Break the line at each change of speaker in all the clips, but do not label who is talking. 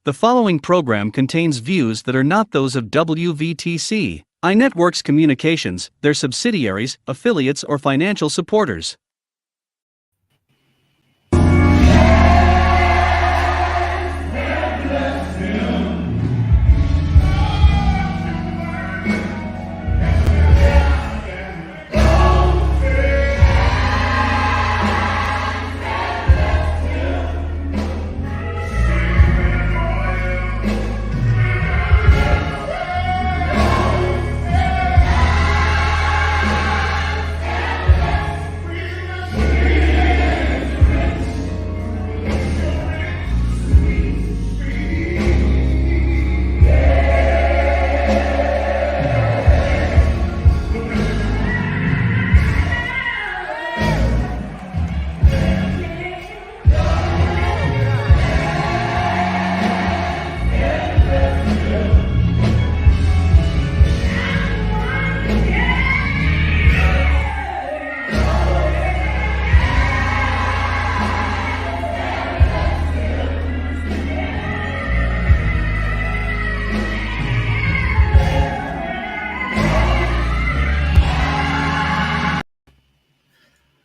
The following program contains views that are not those of WVTC, iNetworks Communications, their subsidiaries, affiliates, or financial supporters.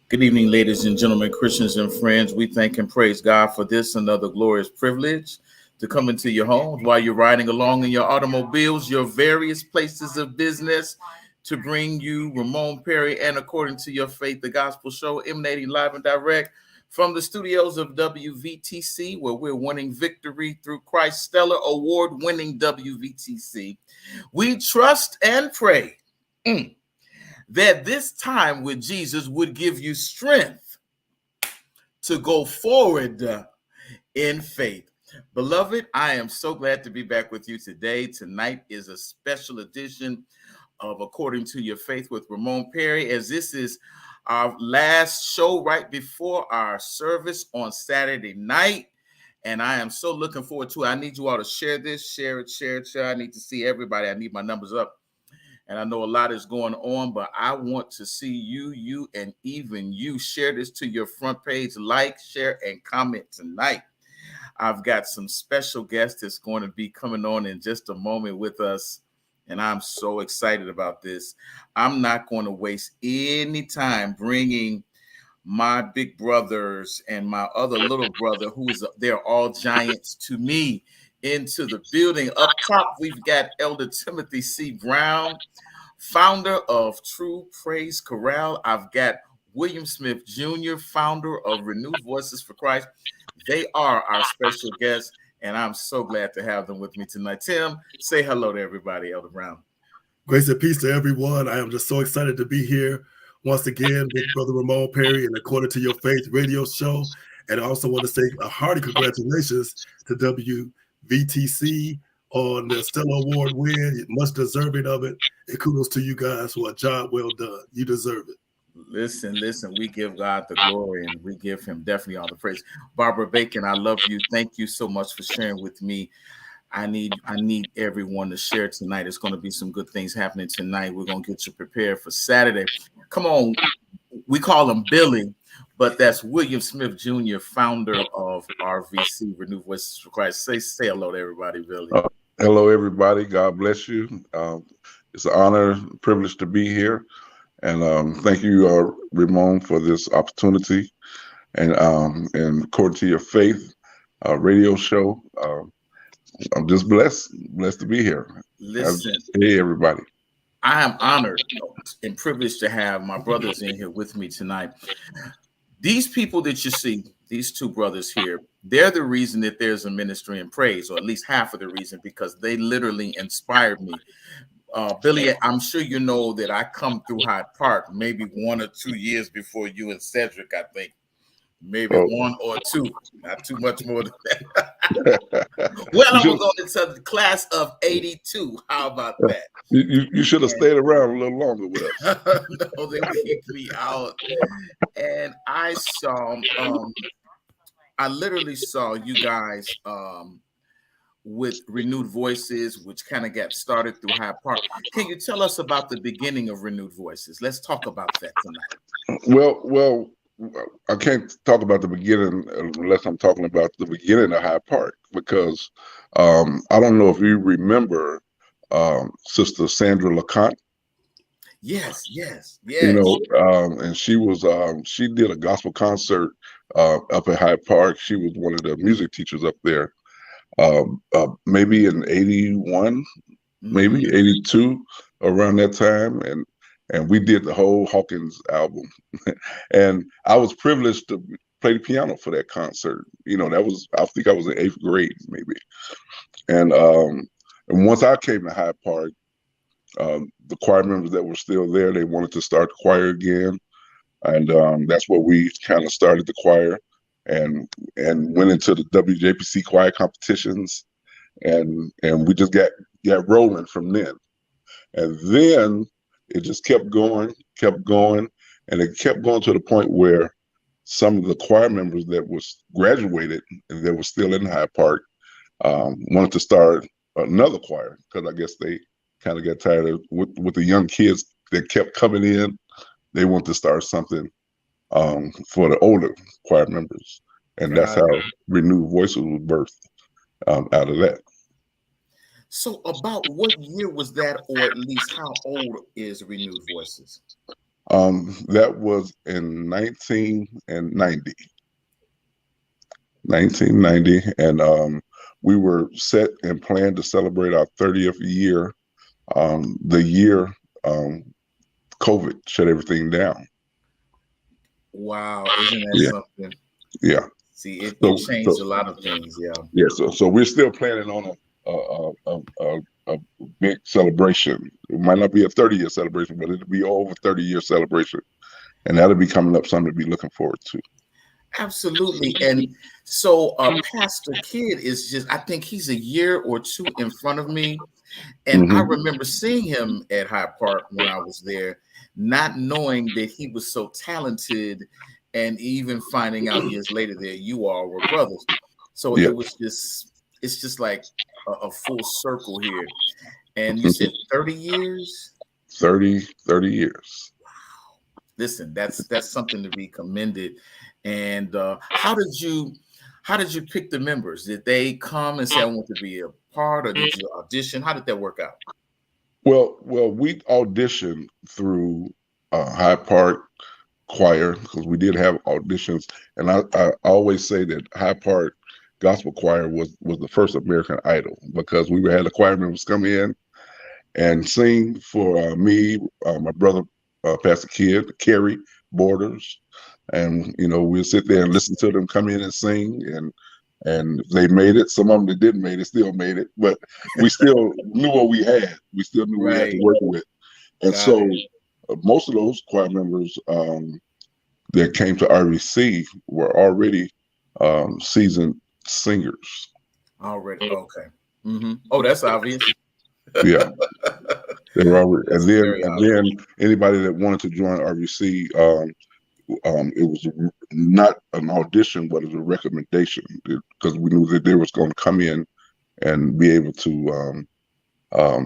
Good evening, ladies and gentlemen, Christians and friends. We thank and praise God for this another glorious privilege to come into your homes while you're riding along in your automobiles, your various places of business, to bring you Ramon Perry and According to Your Faith, the gospel show emanating live and direct from the studios of WVTC, where we're winning victory through Christ's stellar award-winning WVTC. We trust and pray that this time with Jesus would give you strength to go forward in faith. Beloved, I am so glad to be back with you today. Tonight is a special edition of According to Your Faith with Ramon Perry, as this is our last show right before our service on Saturday night. And I am so looking forward to it. I need you all to share this, share it. I need to see everybody. I need my numbers up. And I know a lot is going on, but I want to see you, and even you share this to your front page, like, share, and comment tonight. I've got some special guests that's going to be coming on in just a moment with us, and I'm so excited about this. I'm not going to waste any time bringing my big brothers and my other little brother, they're all giants to me, into the building. Up top, we've got Elder Timothy C. Brown, founder of True Praise Chorale. I've got William Smith Jr., founder of Renewed Voices for Christ. They are our special guests, and I'm so glad to have them with me tonight. Tim, say hello to everybody, Elder Brown.
Grace and peace to everyone. I am just so excited to be here once again with Brother Ramon Perry and According to Your Faith radio show. And I also want to say a hearty congratulations to WVTC on the stellar award win. Much deserving of it. And kudos to you guys for a job well done. You deserve it.
Listen, we give God the glory and we give him definitely all the praise. Barbara Bacon, I love you. Thank you so much for sharing with me. I need everyone to share tonight. It's going to be some good things happening tonight. We're going to get you prepared for Saturday. Come on. We call him Billy, but that's William Smith Jr., founder of RVC, Renewed Voices for Christ. Say hello to everybody, Billy.
Hello, everybody. God bless you. It's an honor, privilege to be here. And thank you, Ramon, for this opportunity. And According to Your Faith radio show, I'm just blessed to be here.
Listen.
Hey, everybody.
I am honored and privileged to have my brothers in here with me tonight. These people that you see, these two brothers here, they're the reason that there's a ministry in praise, or at least half of the reason, because they literally inspired me. Billy, I'm sure you know that I come through Hyde Park maybe 1 or 2 years before you and Cedric, I think. Maybe 1 or 2, not too much more than that. Well, I'm going to go into the class of 82. How about that?
You should have stayed around a little longer with us.
No, they kicked me out. And I literally saw you guys with Renewed Voices, which kind of got started through Hyde Park. Can you tell us about the beginning of Renewed Voices? Let's talk about that tonight.
Well, I can't talk about the beginning unless I'm talking about the beginning of Hyde Park, because I don't know if you remember Sister Sandra LeConte.
Yes.
And she did a gospel concert up at Hyde Park. She was one of the music teachers up there, maybe in 81, maybe 82, around that time. And we did the whole Hawkins album. And I was privileged to play the piano for that concert. I think I was in 8th grade, maybe. And once I came to Hyde Park, the choir members that were still there, they wanted to start the choir again. And that's where we kind of started the choir and went into the WJPC choir competitions. And we just got rolling from then. And then it just kept going. And it kept going to the point where some of the choir members that was graduated and that was still in Hyde Park wanted to start another choir, because I guess they kind of got tired of with the young kids that kept coming in. They want to start something for the older choir members, and that's how Renewed Voices was birthed out of that.
So about what year was that, or at least how old is Renewed Voices?
That was in 1990. 1990, and we were set and planned to celebrate our 30th year. The year COVID shut everything down.
Wow, isn't that something?
Yeah.
See, it changed a lot of things.
Yeah. So we're still planning on a big celebration. It might not be a 30-year celebration, but it'll be over 30-year celebration, and that'll be coming up, something to be looking forward to.
Absolutely. And so Pastor Kidd is I think he's a year or two in front of me. And I remember seeing him at Hyde Park when I was there, not knowing that he was so talented, and even finding out years later that you all were brothers. So it's just like a full circle here. And you said 30 years?
30 years.
Wow. Listen, that's something to be commended. And how did you pick the members? Did they come and say, I want to be a part, or did you audition? How did that work out?
Well, we auditioned through Hyde Park Choir, because we did have auditions. And I always say that Hyde Park Gospel Choir was the first American Idol, because we had the choir members come in and sing for me, my brother, Pastor Kidd, Kerry Borders. And we'll sit there and listen to them come in and sing, and they made it. Some of them that didn't make it still made it, but we still knew what we had. We still knew we had to work with. And most of those choir members that came to RVC were already seasoned singers.
Already, okay. Oh, that's obvious.
Yeah, they were already. And then anybody that wanted to join RVC. It was not an audition, but it was a recommendation, because we knew that they was going to come in and be able to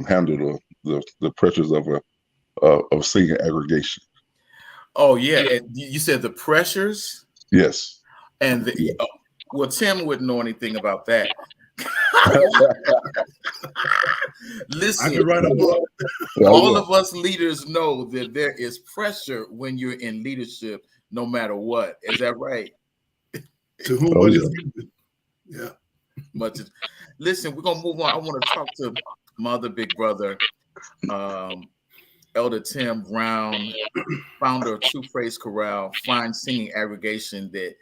handle the pressures of singing aggregation.
Oh yeah, and you said the pressures.
Yes.
And well, Tim wouldn't know anything about that. Listen, all of us leaders know that there is pressure when you're in leadership, no matter what. Is that right?
To whom much is given. Yeah.
Much is. Listen, we're gonna move on. I want to talk to my other big brother, Elder Tim Brown, founder of True Praise Chorale, fine singing aggregation that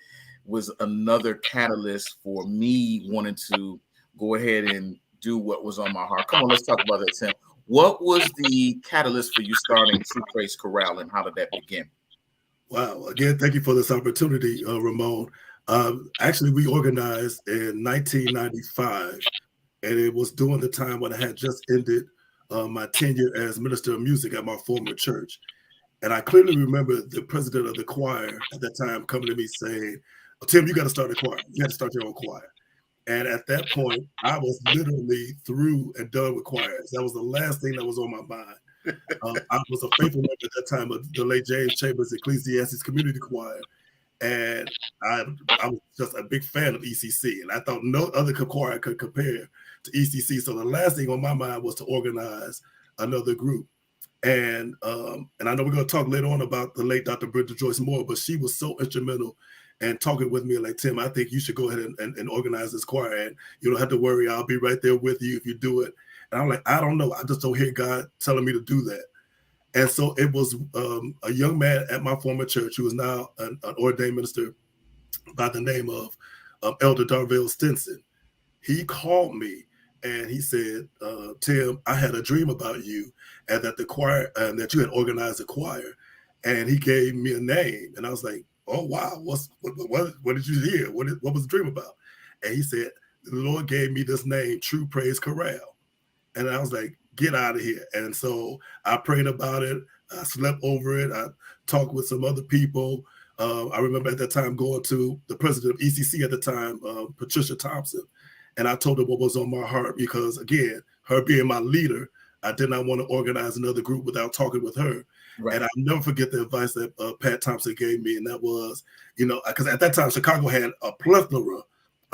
was another catalyst for me wanting to go ahead and do what was on my heart. Come on, let's talk about that, Tim. What was the catalyst for you starting True Praise Chorale, and how did that begin?
Wow. Again, thank you for this opportunity, Ramon. Actually, we organized in 1995, and it was during the time when I had just ended my tenure as minister of music at my former church. And I clearly remember the president of the choir at that time coming to me saying, oh, Tim, you got to start a choir. You got to start your own choir. And at that point, I was literally through and done with choirs. That was the last thing that was on my mind. I was a faithful member at that time of the late James Chambers Ecclesiastes Community Choir. And I was just a big fan of ECC, and I thought no other choir could compare to ECC. So the last thing on my mind was to organize another group. And I know we're going to talk later on about the late Dr. Bridget Joyce Moore, but she was so instrumental in talking with me like, Tim, I think you should go ahead and organize this choir, and you don't have to worry. I'll be right there with you if you do it. And I'm like, I don't know. I just don't hear God telling me to do that. And so it was a young man at my former church who is now an ordained minister by the name of Elder Darvell Stinson. He called me and he said, Tim, I had a dream about you and that the choir, and that you had organized a choir. And he gave me a name. And I was like, oh, wow, what did you hear? What was the dream about? And he said, the Lord gave me this name, True Praise Chorale. And I was like, get out of here. And so I prayed about it. I slept over it. I talked with some other people. I remember at that time going to the president of ECC at the time, Patricia Thompson, and I told her what was on my heart because, again, her being my leader, I did not want to organize another group without talking with her. Right. And I'll never forget the advice that Pat Thompson gave me, and that was, because at that time, Chicago had a plethora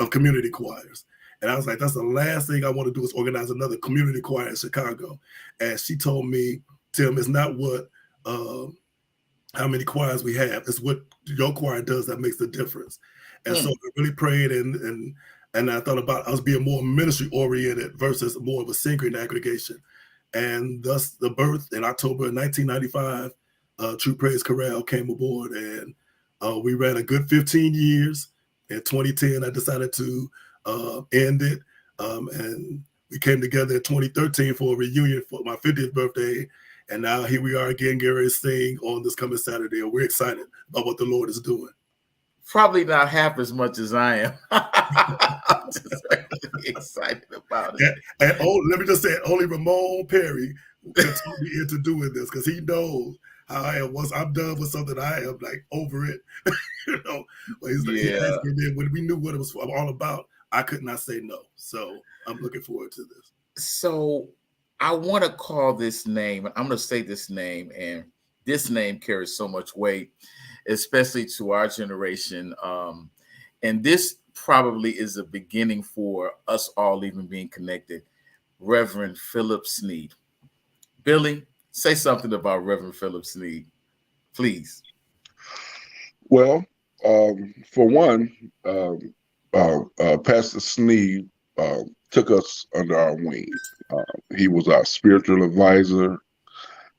of community choirs. And I was like, that's the last thing I want to do is organize another community choir in Chicago. And she told me, Tim, it's not what how many choirs we have, it's what your choir does that makes the difference. And so I really prayed and I thought about I was being more ministry oriented versus more of a singing aggregation. And thus the birth in October of 1995, True Praise Chorale came aboard, and we ran a good 15 years. In 2010, I decided to end it. And we came together in 2013 for a reunion for my 50th birthday. And now here we are again, getting ready to sing on this coming Saturday. And we're excited about what the Lord is doing.
Probably not half as much as I am. I'm just really excited about it.
And let me just say, only Ramon Perry can talk me into doing this because he knows how I am. Once I'm done with something, I am like over it. He asked me then when we knew what it was all about, I could not say no. So I'm looking forward to this.
So I want to call this name, I'm going to say this name, and this name carries so much weight, especially to our generation. And this probably is a beginning for us all even being connected. Reverend Philip Sneed. Billy, say something about Reverend Philip Sneed, please.
Well, for one, Pastor Sneed took us under our wing. He was our spiritual advisor,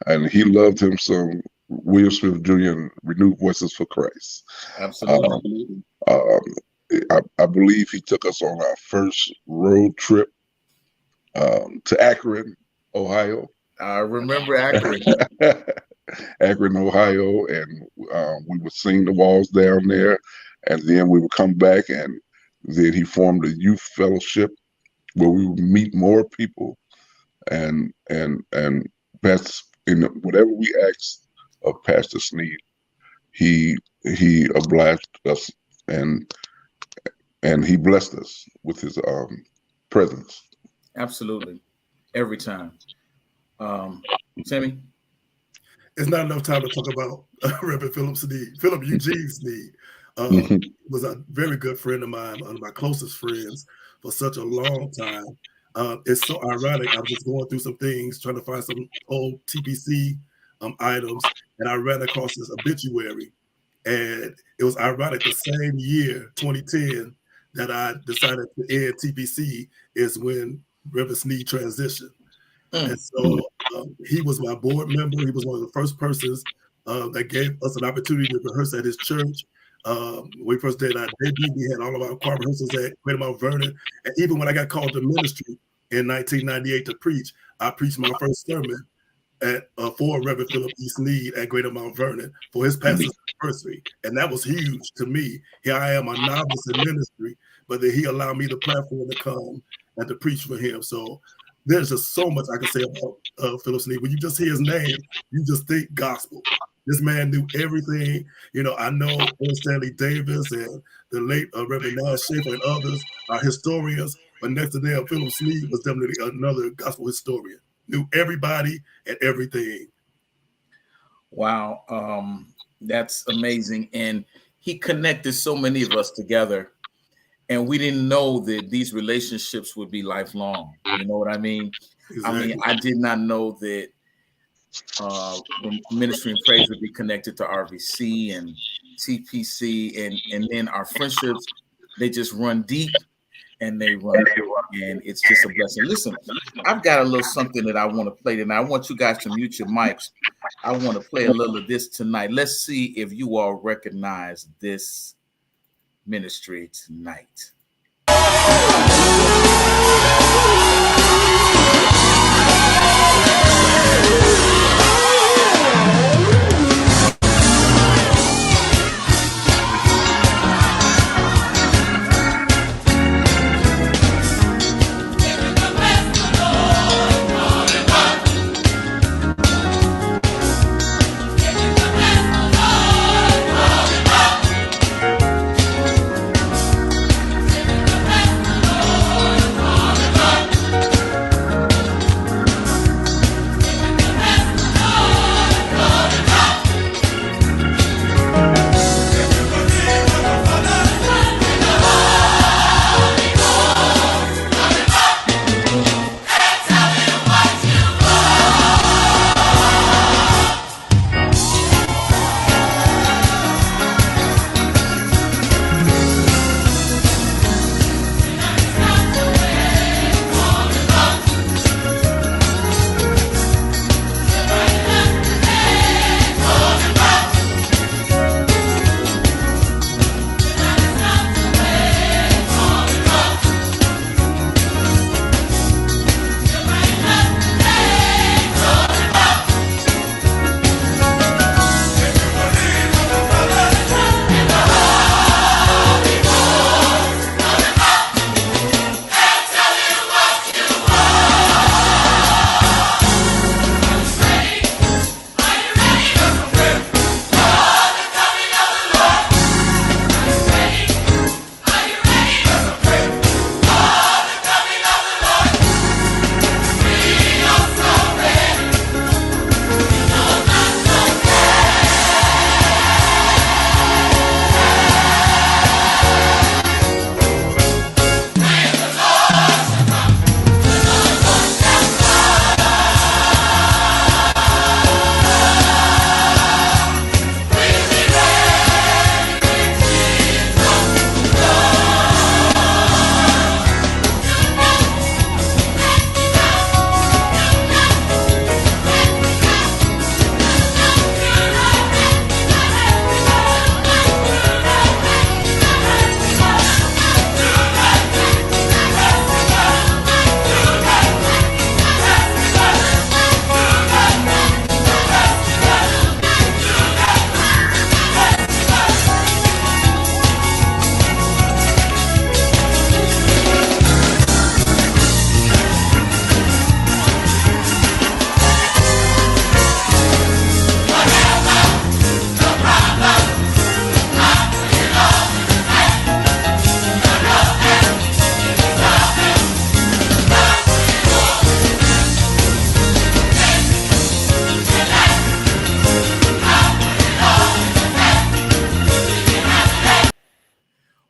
and he loved him some William Smith Jr. and Renewed Voices for Christ.
Absolutely.
I believe he took us on our first road trip to Akron, Ohio.
I remember Akron.
Akron, Ohio, and we would sing the walls down there, and then we would come back, and then he formed a youth fellowship where we would meet more people, and that's in whatever we asked of Pastor Sneed, he obliged us and he blessed us with his presence.
Absolutely, every time. Timmy?
It's not enough time to talk about Reverend Philip Eugene Sneed. Was a very good friend of mine, one of my closest friends for such a long time. It's so ironic. I was just going through some things, trying to find some old TPC items, and I ran across this obituary. And it was ironic, the same year, 2010, that I decided to end TPC is when Reverend Sneed transitioned. And so he was my board member. He was one of the first persons that gave us an opportunity to rehearse at his church. When we first did our debut, we had all of our choir rehearsals at Greater Mount Vernon. And even when I got called to ministry in 1998 to preach, I preached my first sermon for Reverend Philip E. Sneed at Greater Mount Vernon for his pastor's anniversary. And that was huge to me. Here I am, a novice in ministry, but then he allowed me the platform to come and to preach for him. So there's just so much I can say about Philip Sneed. When you just hear his name, you just think gospel. This man knew everything. I know Stanley Davis and the late Reverend Nash Schaefer and others are historians, but next to them, Philip Sneed was definitely another gospel historian. Knew everybody and everything.
Wow, that's amazing. And he connected so many of us together, and we didn't know that these relationships would be lifelong. You know what I mean?
Exactly.
I mean, I did not know that Ministry and Praise would be connected to RVC and TPC, and then our friendships, they just run deep, and they run deep, and it's just a blessing. Listen, I've got a little something that I want to play tonight. I want you guys to mute your mics. I want to play a little of this tonight. Let's see if you all recognize this ministry tonight.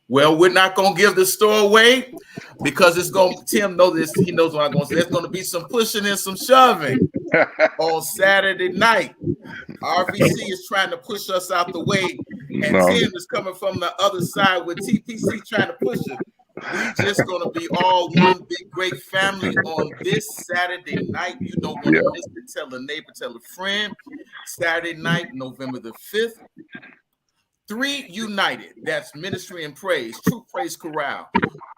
Well, we're not going to give the store away because it's going to, Tim knows this. He knows what I'm going to say. There's going to be some pushing and some shoving on Saturday night. RVC is trying to push us out the way, and Tim is coming from the other side with TPC trying to push it. We just going to be all one big great family on this Saturday night. You don't want to miss it. Tell a neighbor, tell a friend. Saturday night, November the 5th. 3 United, that's Ministry and Praise, True Praise Chorale,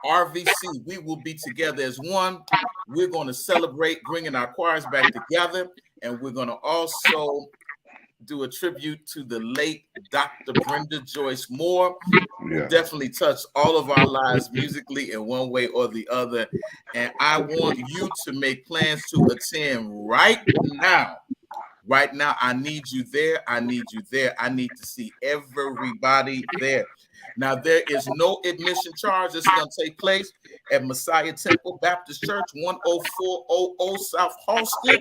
RVC. We will be together as one. We're going to celebrate bringing our choirs back together, and we're going to also do a tribute to the late Dr. Brenda Joyce Moore, who definitely touched all of our lives musically in one way or the other. And I want you to make plans to attend right now. Right now, I need you there. I need you there. I need to see everybody there. Now, there is no admission charge. This is going to take place at Messiah Temple Baptist Church, 10400 South Halsted.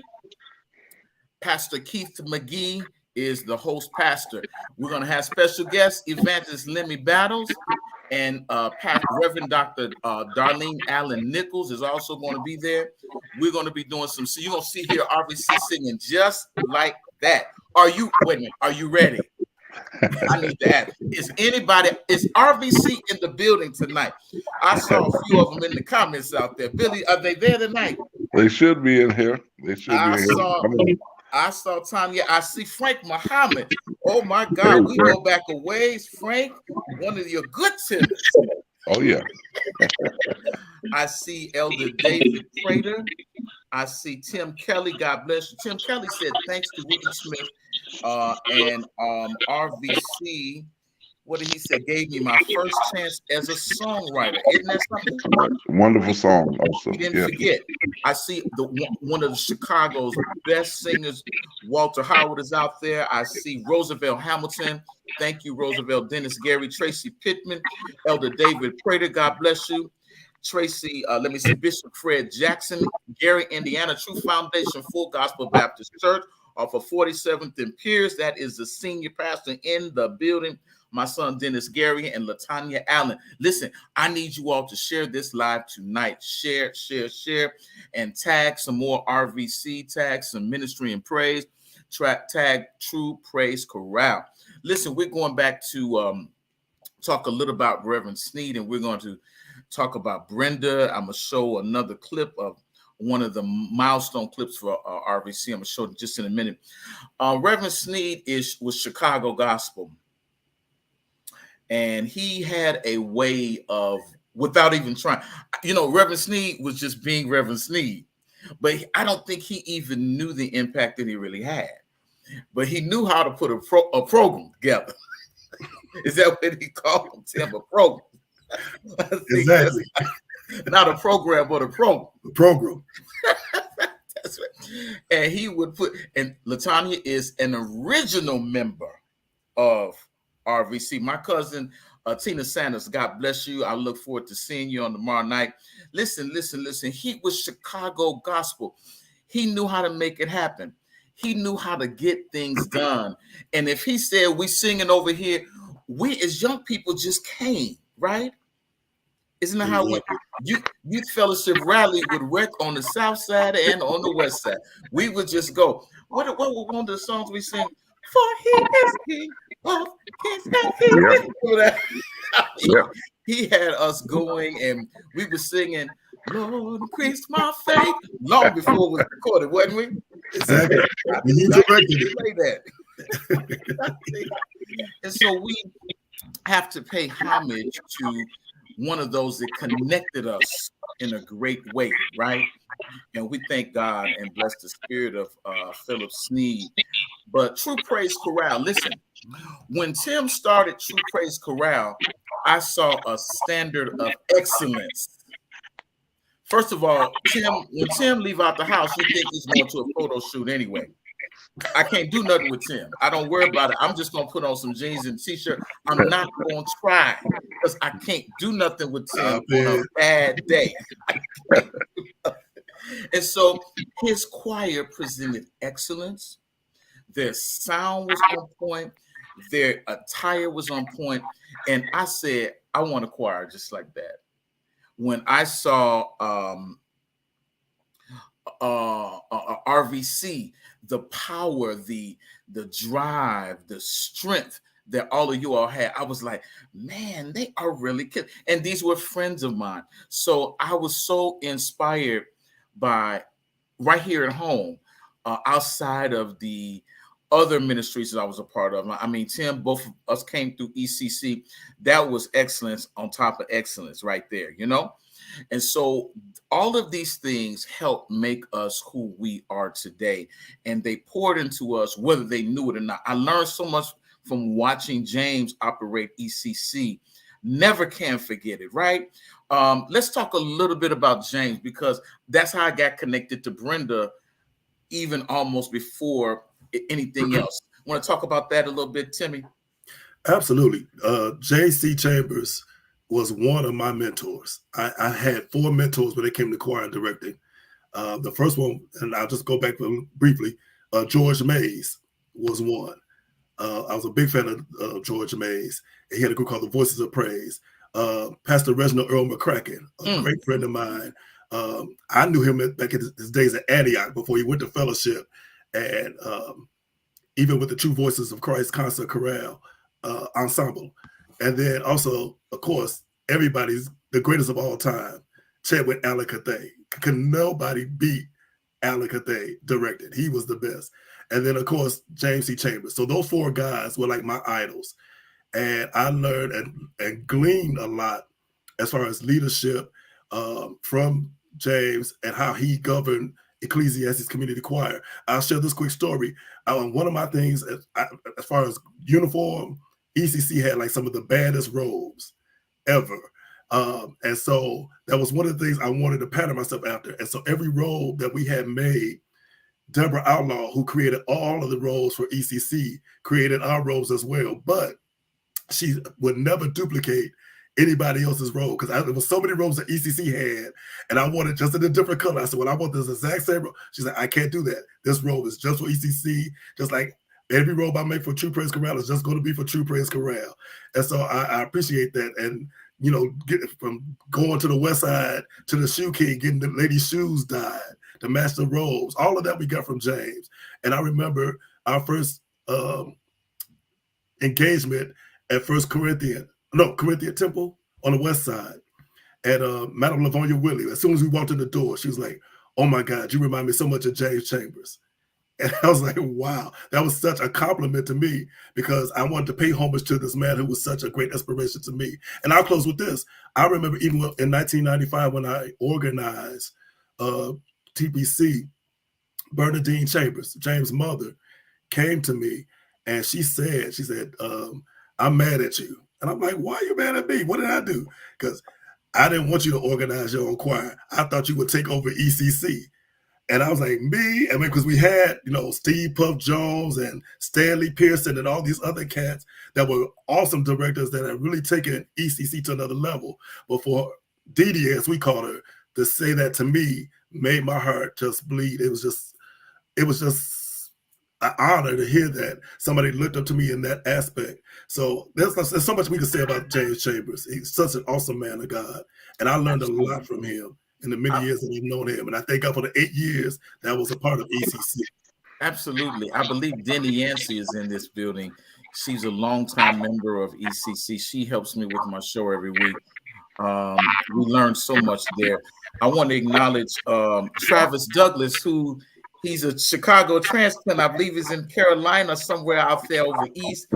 Pastor Keith McGee is the host pastor. We're going to have special guests, Evangelist Lemmy Battles, and Reverend Dr. Darlene Allen Nichols is also going to be there. We're going to be doing some, so you're going to see here RVC singing just like that. Wait a minute, are you ready? I need to ask, is RVC in the building tonight? I saw a few of them in the comments out there. Billy, are they there tonight?
They should be in here. They should be here.
I saw Tanya. I see Frank Muhammad. Oh my God, we go back a ways. Frank, one of your good tenants.
Oh yeah.
I see Elder David Prater. I see Tim Kelly. God bless you. Tim Kelly said thanks to Woody Smith and RVC. What did he say? Gave me my first chance as a songwriter. Isn't that something?
Wonderful song. Also,
he didn't forget. I see one of the Chicago's best singers, Walter Howard, is out there. I see Roosevelt Hamilton. Thank you, Roosevelt. Dennis Gary, Tracy Pittman, Elder David Prater. God bless you. Tracy, let me see, Bishop Fred Jackson, Gary, Indiana, True Foundation Full Gospel Baptist Church off of 47th and Pierce. That is the senior pastor in the building. My son, Dennis Gary, and LaTanya Allen. Listen, I need you all to share this live tonight. Share, and tag some more RVC, tag some Ministry and Praise, tag True Praise Chorale. Listen, we're going back to talk a little about Reverend Sneed, and we're going to talk about Brenda. I'm going to show another clip of one of the milestone clips for RVC. I'm going to show it just in a minute. Reverend Sneed was Chicago Gospel. And he had a way of, without even trying, Reverend Sneed was just being Reverend Sneed. But I don't think he even knew the impact that he really had. But he knew how to put a program together. Is that what he called him, Tim? A program.
Exactly.
Not a program, but a program.
The program.
That's right. And he would and LaTanya is an original member of RVC. My cousin, Tina Sanders, God bless you. I look forward to seeing you on tomorrow night. Listen. He was Chicago Gospel. He knew how to make it happen. He knew how to get things done. And if he said, we singing over here, we as young people just came, right? Isn't that how Youth Fellowship Rally would work on the south side and on the west side? We would just go. What were one of the songs we sing? For he is king of kings and he had us going, and we were singing, Lord, increase my faith, long before it was recorded, wasn't we?
Exactly.
You directed it. Play that. And so we have to pay homage to one of those that connected us in a great way, right? And we thank God and bless the spirit of Philip Sneed. But True Praise Chorale, listen, when Tim started True Praise Chorale, I saw a standard of excellence. First of all, when Tim leave out the house, you think he's going to a photo shoot anyway. I can't do nothing with Tim. I don't worry about it. I'm just going to put on some jeans and t-shirt. I'm not going to try because I can't do nothing with Tim on a bad day. And so his choir presented excellence. Their sound was on point. Their attire was on point. And I said, I want a choir just like that. When I saw RVC, the power, the drive, the strength that all of you all had, I was like, man, they are really good. And these were friends of mine. So I was so inspired by right here at home, outside of the other ministries that I was a part of. I mean, Tim, both of us came through ECC. That was excellence on top of excellence right there, And so all of these things help make us who we are today. And they poured into us, whether they knew it or not. I learned so much from watching James operate ECC. Never can forget it, right? Let's talk a little bit about James, because that's how I got connected to Brenda, even almost before anything else. Want to talk about that a little bit, Timmy?
Absolutely. J.C. Chambers was one of my mentors. I had 4 mentors when it came to choir and directing. The first one, and I'll just go back briefly, George Mays was one. I was a big fan of George Mays. He had a group called the Voices of Praise. Pastor Reginald Earl McCracken, a great friend of mine. I knew him back in his days at Antioch before he went to fellowship, and even with the True Voices of Christ concert chorale ensemble. And then also, of course, everybody's the greatest of all time, Chadwick Allen Cathay. Can nobody beat Allen Cathay directed? He was the best. And then, of course, James C. Chambers. So those four guys were like my idols. And I learned and gleaned a lot as far as leadership from James and how he governed Ecclesiastes Community Choir. I'll share this quick story. One of my things, as far as uniform, ECC had like some of the baddest robes ever. And so that was one of the things I wanted to pattern myself after. And so every robe that we had made, Deborah Outlaw, who created all of the robes for ECC, created our robes as well. But she would never duplicate anybody else's robe, because there was so many robes that ECC had, and I wanted just in a different color. I said, well, I want this exact same robe. She's like, I can't do that. This robe is just for ECC, just like every robe I make for True Praise Chorale is just going to be for True Praise Chorale. And so I appreciate that. And, you know, from going to the West Side to the Shoe King, getting the ladies' shoes dyed, to match the robes, all of that we got from James. And I remember our first engagement at Corinthian Temple on the West Side. And Madam Lavonia Willie, as soon as we walked in the door, she was like, oh my God, you remind me so much of James Chambers. And I was like, wow, that was such a compliment to me, because I wanted to pay homage to this man who was such a great inspiration to me. And I'll close with this. I remember even in 1995 when I organized TPC, Bernadine Chambers, James' mother, came to me and she said, I'm mad at you. And I'm like, why are you mad at me? What did I do? Because I didn't want you to organize your own choir. I thought you would take over ECC. And I was like, me? I mean, because we had, you know, Steve Puff Jones and Stanley Pearson and all these other cats that were awesome directors that had really taken ECC to another level. But for Dee, as we call her, to say that to me made my heart just bleed. It was just an honor to hear that somebody looked up to me in that aspect. So there's so much we can say about James Chambers. He's such an awesome man of God. And I learned a lot from him in the many years that I've known him. And I thank God for the 8 years that was a part of ECC.
Absolutely. I believe Denny Yancey is in this building. She's a longtime member of ECC. She helps me with my show every week. We learned so much there. I want to acknowledge Travis Douglas, who he's a Chicago transplant. I believe he's in Carolina, somewhere out there over east.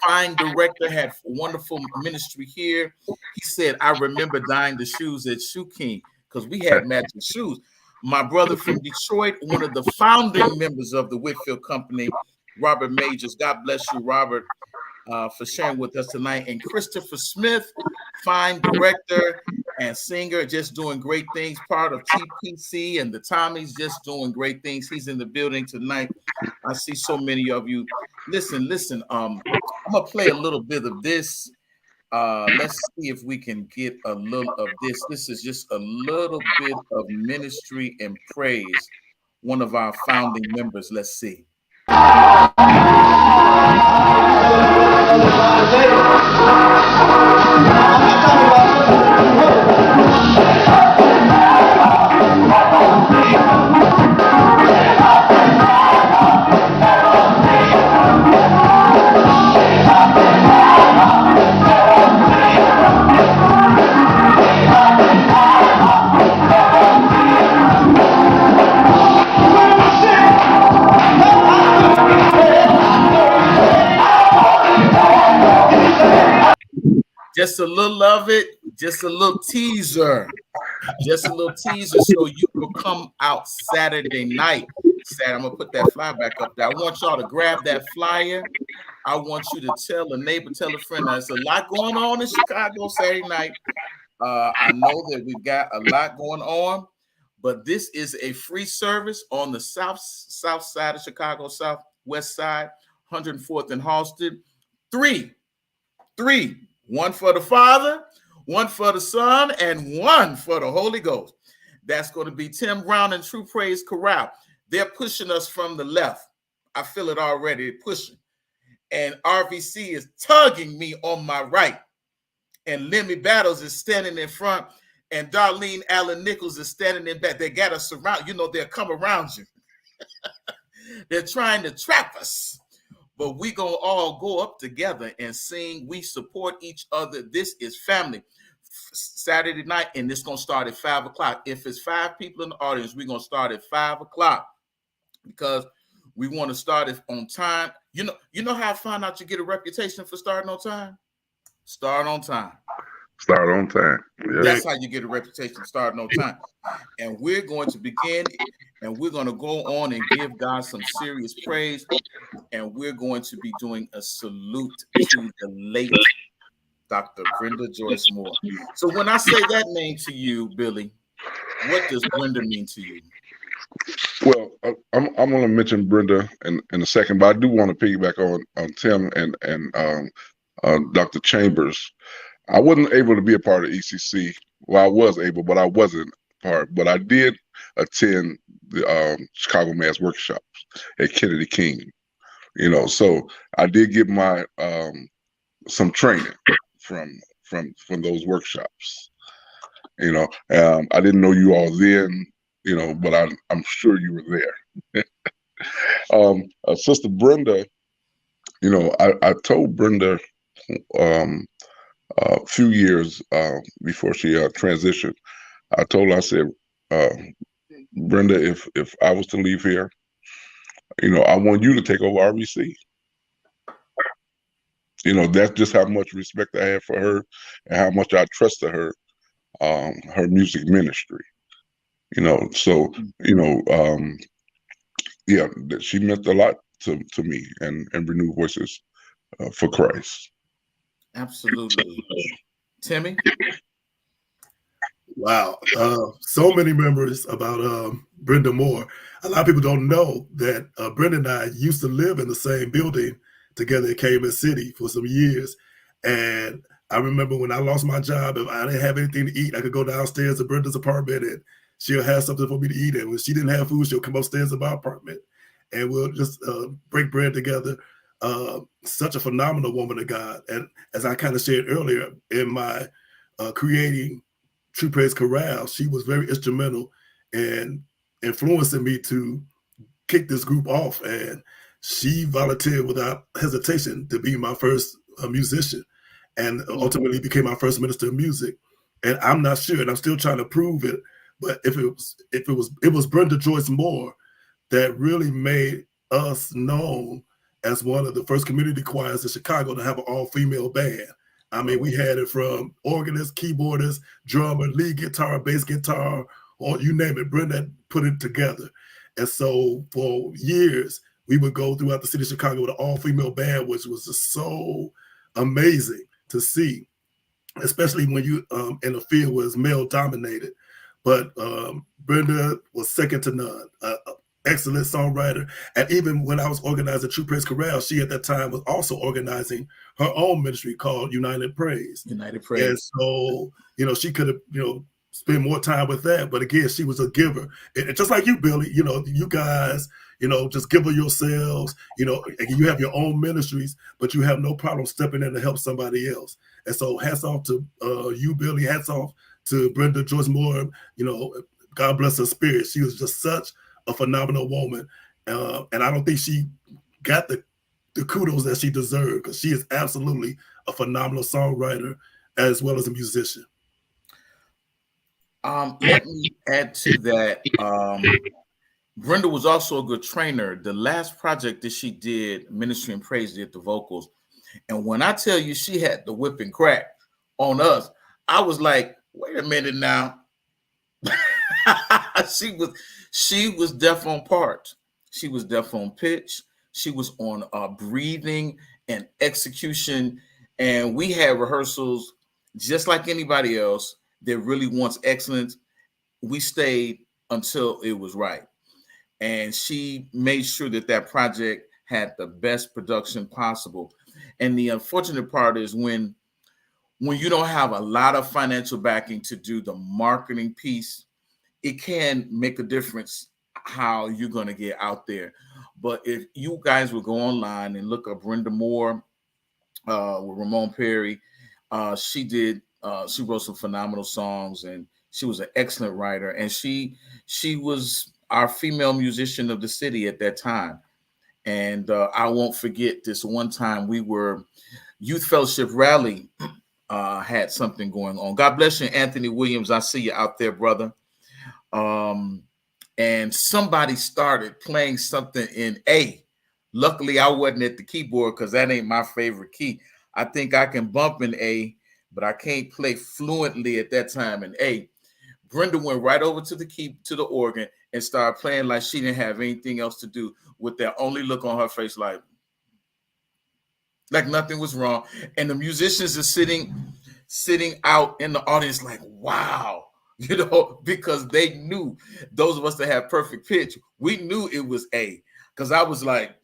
Fine director, had wonderful ministry here. He said, I remember dyeing the shoes at Shoe King because we had magic shoes. My brother from Detroit, one of the founding members of the Whitfield Company, Robert Majors. God bless you, Robert, for sharing with us tonight. And Christopher Smith, fine director and singer, just doing great things. Part of TPC and the Tommies, just doing great things. He's in the building tonight. I see so many of you. Listen. I'm gonna play a little bit of this. Let's see if we can get a little of this. This is just a little bit of ministry and praise. One of our founding members. Let's see. Just a little of it, just a little teaser. Just a little teaser so you will come out Saturday night. I'm going to put that flyer back up there. I want y'all to grab that flyer. I want you to tell a neighbor, tell a friend. There's a lot going on in Chicago Saturday night. I know that we've got a lot going on, but this is a free service on the south side of Chicago, southwest side, 104th and Halsted. Three. One for the Father, one for the Son, and one for the Holy Ghost. That's going to be Tim Brown and True Praise Chorale. They're pushing us from the left. I feel it already, pushing. and RVC is tugging me on my right, and Lemmy Battles is standing in front, and Darlene Allen Nichols is standing in back. They got us around, they'll come around you. They're trying to trap us, but we gonna all go up together and sing. We support each other. This is family. Saturday night, and it's gonna start at 5 o'clock. If it's 5 people in the audience, we're gonna start at 5 o'clock because we want to start it on time. You know how I find out you get a reputation for starting on time? Start on time.
Start on time. Yeah.
That's how you get a reputation, starting on time. And we're going to begin, and we're going to go on and give God some serious praise. And we're going to be doing a salute to the late Dr. Brenda Joyce Moore. So when I say that name to you, Billy, what does Brenda mean to you?
Well, I'm going to mention Brenda in a second, but I do want to piggyback on Tim and Dr. Chambers. I wasn't able to be a part of ECC. Well, I was able, but I wasn't part. But I did attend the Chicago Mass workshops at Kennedy King. So I did get my some training from those workshops. I didn't know you all then. But I'm sure you were there. Sister Brenda, I told Brenda a few years before she transitioned, I told her, I said, Brenda, if I was to leave here, I want you to take over RBC. That's just how much respect I have for her and how much I trusted her, her music ministry. She meant a lot to me and Renewed Voices for Christ.
Absolutely. Timmy?
Wow. So many memories about Brenda Moore. A lot of people don't know that Brenda and I used to live in the same building together in Cayman City for some years. And I remember when I lost my job, if I didn't have anything to eat, I could go downstairs to Brenda's apartment and she'll have something for me to eat. And when she didn't have food, she'll come upstairs to my apartment and we'll just break bread together. Such a phenomenal woman of God. And as I kind of shared earlier in my creating True Praise Chorale, she was very instrumental in influencing me to kick this group off. And she volunteered without hesitation to be my first musician and ultimately became my first minister of music. And I'm not sure, and I'm still trying to prove it, but it was Brenda Joyce Moore that really made us known as one of the first community choirs in Chicago to have an all-female band. I mean, we had it from organist, keyboardist, drummer, lead guitar, bass guitar, or you name it. Brenda put it together. And so for years, we would go throughout the city of Chicago with an all-female band, which was just so amazing to see, especially when you in a field was male-dominated. But Brenda was second to none. Excellent songwriter. And even when I was organizing True Praise Chorale, she at that time was also organizing her own ministry called United Praise.
United Praise.
And so, she could have, spend more time with that. But again, she was a giver. And just like you, Billy, you guys, just give of yourselves, and you have your own ministries, but you have no problem stepping in to help somebody else. And so hats off to you, Billy. Hats off to Brenda Joyce Moore. God bless her spirit. She was just such a phenomenal woman. And I don't think she got the kudos that she deserved, because she is absolutely a phenomenal songwriter as well as a musician.
Let me add to that. Brenda was also a good trainer. The last project that she did, Ministry and Praise, did the vocals. And when I tell you she had the whip and crack on us, I was like, wait a minute now. She was deaf on part. She was deaf on pitch. She was on breathing and execution. And we had rehearsals just like anybody else that really wants excellence. We stayed until it was right. And she made sure that project had the best production possible. And the unfortunate part is when you don't have a lot of financial backing to do the marketing piece, it can make a difference how you're going to get out there. But if you guys would go online and look up Brenda Moore with Ramon Perry, she wrote some phenomenal songs, and she was an excellent writer. And she was our female musician of the city at that time. And I won't forget this one time we were Youth Fellowship Rally had something going on. God bless you, Anthony Williams. I see you out there, brother. And somebody started playing something in A. Luckily, I wasn't at the keyboard because that ain't my favorite key. I think I can bump in A, but I can't play fluently at that time in A. Brenda went right over to the organ and started playing like she didn't have anything else to do, with that only look on her face, like nothing was wrong. And the musicians are sitting out in the audience like, wow, because they knew, those of us that have perfect pitch, we knew it was A, because I was like,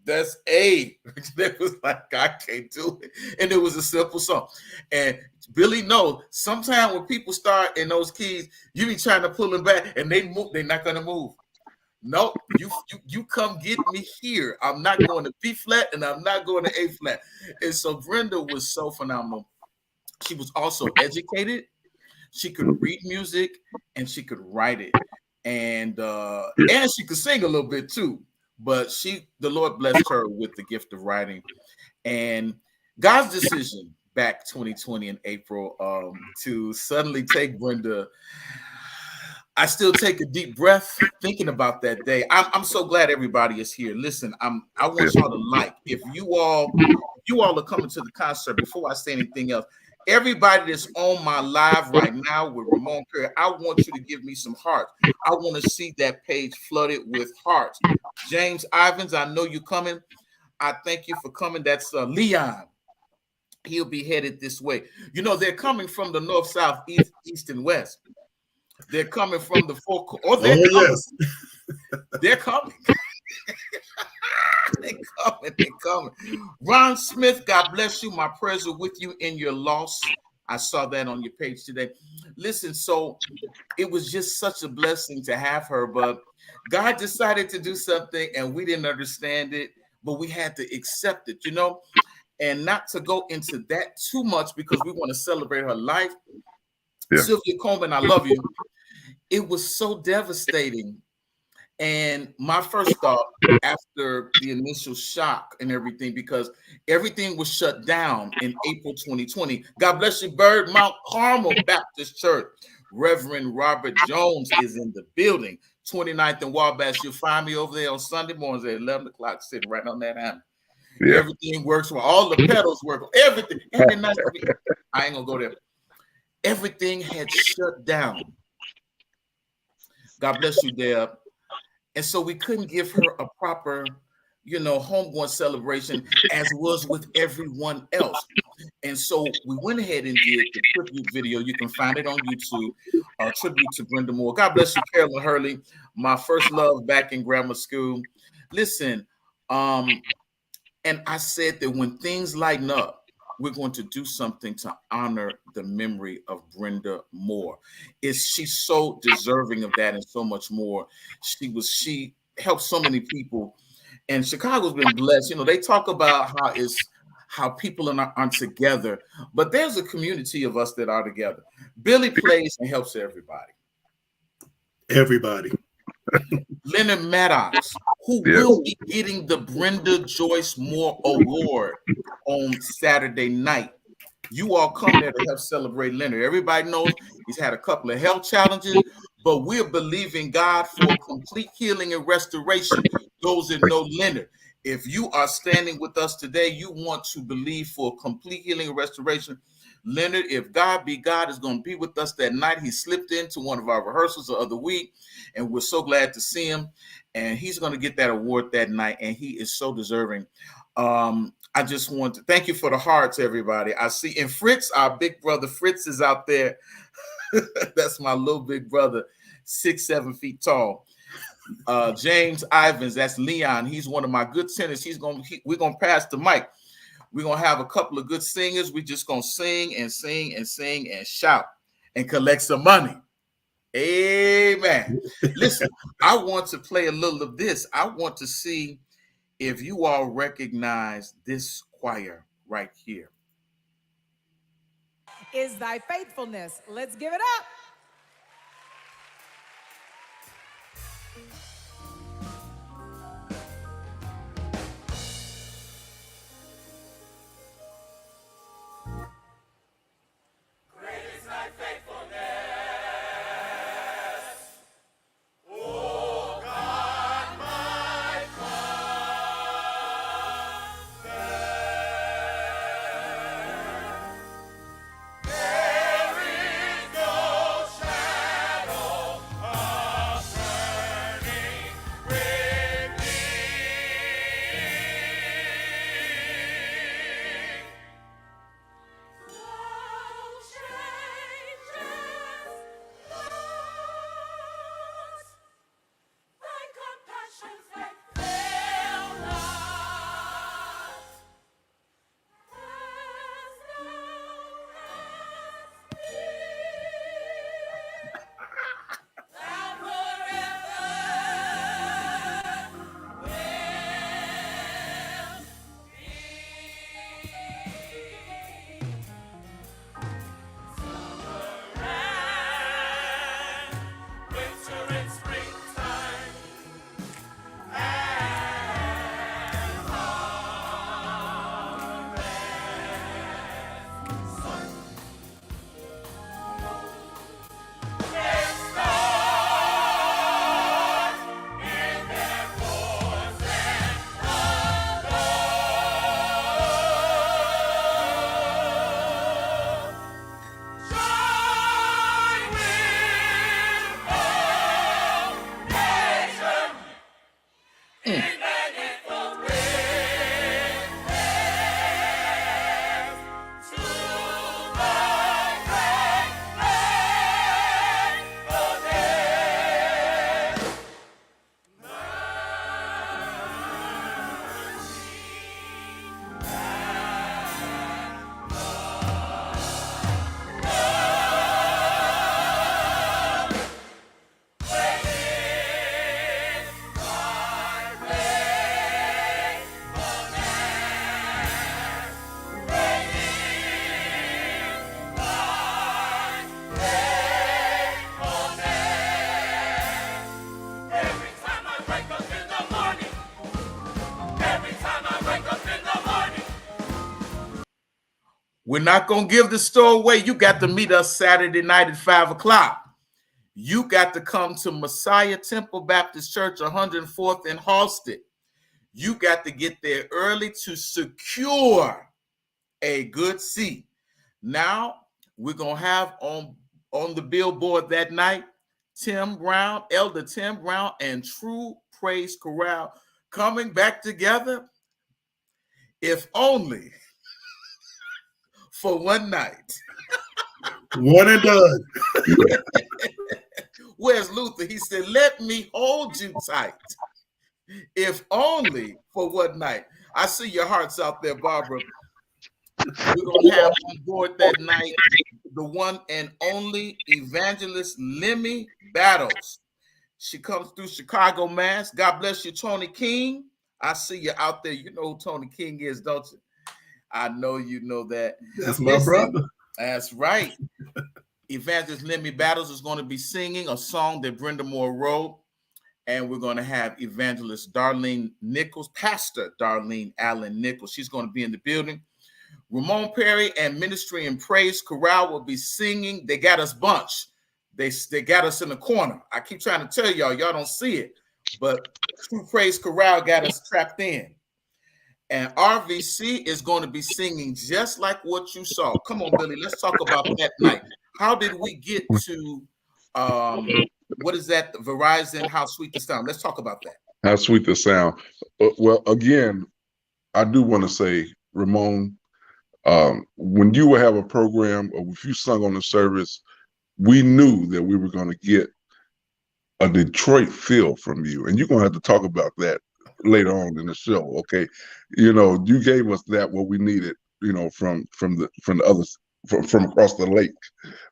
that's A. They was like, I can't do it. And it was a simple song. And Billy knows sometimes when people start in those keys, you be trying to pull them back and they move, they're not gonna move. No, you come get me here. I'm not going to B flat and I'm not going to A flat. And so Brenda was so phenomenal. She was also educated. She could read music and she could write it. And she could sing a little bit too. But the Lord blessed her with the gift of writing. And God's decision back 2020 in April to suddenly take Brenda, I still take a deep breath thinking about that day. I'm so glad everybody is here. Listen, I want y'all to if you all are coming to the concert, before I say anything else, everybody that's on my live right now with Ramon Perry, I want you to give me some hearts. I want to see that page flooded with hearts. James Ivans, I know you're coming. I thank you for coming. That's Leon. He'll be headed this way. They're coming from the north, south, east, and west. They're coming from the four.
Yes.
They're coming. They're coming. Ron Smith, God bless you. My prayers are with you in your loss. I saw that on your page today. Listen, so it was just such a blessing to have her, but God decided to do something and we didn't understand it, but we had to accept it, and not to go into that too much because we want to celebrate her life. Yeah. Sylvia Coleman, I love you. It was so devastating. And my first thought after the initial shock and everything, because everything was shut down in April 2020. God bless you, Bird. Mount Carmel Baptist Church. Reverend Robert Jones is in the building. 29th and Wabash. You'll find me over there on Sunday mornings at 11 o'clock, sitting right on that hammer. Yeah. Everything works well. All the pedals work. Everything. I ain't gonna go there. Everything had shut down. God bless you, Deb. And so we couldn't give her a proper, homegoing celebration as was with everyone else. And so we went ahead and did the tribute video. You can find it on YouTube, tribute to Brenda Moore. God bless you, Carolyn Hurley, my first love back in grammar school. Listen, and I said that when things lighten up, we're going to do something to honor the memory of Brenda Moore. She's so deserving of that and so much more. She helped so many people, and Chicago's been blessed. They talk about how people aren't together, but there's a community of us that are together. Billy plays and helps everybody.
Everybody.
Leonard Maddox, who will be getting the Brenda Joyce Moore Award on Saturday night. You all come there to help celebrate Leonard. Everybody knows he's had a couple of health challenges, but we're believing God for complete healing and restoration. Those that know Leonard, if you are standing with us today, you want to believe for complete healing and restoration. Leonard, if God be God, is going to be with us that night. He slipped into one of our rehearsals the other week, and we're so glad to see him. And he's going to get that award that night, and he is so deserving. I just want to thank you for the hearts, everybody. I see, and Fritz, our big brother, Fritz is out there. That's my little big brother, 6'7" feet tall. James Ivans, that's Leon. He's one of my good tenors. We're going to pass the mic. We're going to have a couple of good singers. We're just going to sing and sing and sing and shout and collect some money. Amen. Listen, I want to play a little of this. I want to see if you all recognize this choir right here.
Is thy faithfulness. Let's give it up.
We're not going to give the store away. You got to meet us Saturday night at 5 o'clock. You got to come to Messiah Temple Baptist Church, 104th in Halsted. You got to get there early to secure a good seat. Now, we're going to have on the billboard that night, Tim Brown, Elder Tim Brown, and True Praise Chorale coming back together, if only for one night.
One and done.
Where's Luther? He said, let me hold you tight, if only for one night. I see your hearts out there, Barbara. We're going to have on board that night the one and only evangelist Lemmy Battles. She comes through Chicago, Mass. God bless you, Tony King. I see you out there. You know who Tony King is, don't you? I know you know that.
That's my brother.
That's right. Evangelist Lemmy Battles is going to be singing a song that Brenda Moore wrote. And we're going to have evangelist Darlene Nichols, Pastor Darlene Allen Nichols. She's going to be in the building. Ramon Perry and Ministry and Praise Chorale will be singing. They got us bunched. They got us in the corner. I keep trying to tell y'all don't see it. But True Praise Chorale got us trapped in. And RVC is going to be singing just like what you saw. Come on, Billy, let's talk about that night. How did we get to, what is that, Verizon, How Sweet the Sound? Let's talk about that.
How sweet the sound. Well, again, I do want to say, Ramon, when you would have a program or if you sung on the service, we knew that we were going to get a Detroit feel from you. And you're going to have to talk about that later on in the show, okay? You know, you gave us that what we needed, you know, from the others from across the lake.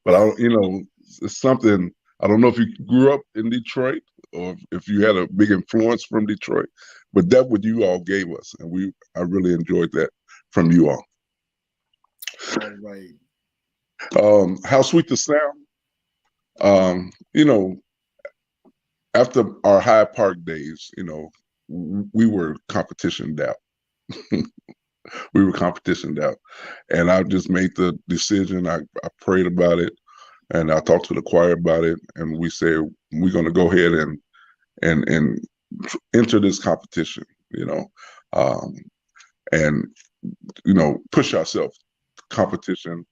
But I, you know, it's something I don't know if you grew up in Detroit or if you had a big influence from Detroit, but that's what you all gave us, and I really enjoyed that from you all.
All right.
How Sweet the Sound. You know, after our Hyde Park days, you know, we were competitioned out. We were competitioned out, and I just made the decision. I prayed about it, and I talked to the choir about it, and we said we're going to go ahead and enter this competition, you know, um, and you know, push ourselves, competition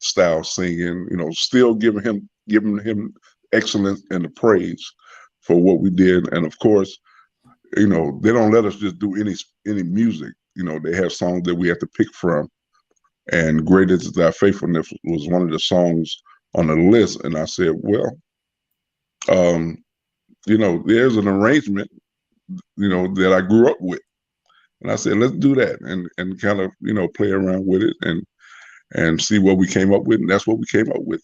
style singing, you know, still giving him excellence and the praise for what we did, and of course, you know, they don't let us just do any music. You know, they have songs that we have to pick from, and "Great Is Thy Faithfulness" was one of the songs on the list, and I said, well, um, you know, there's an arrangement, you know, that I grew up with. And I said, let's do that and kind of, you know, play around with it and see what we came up with. And that's what we came up with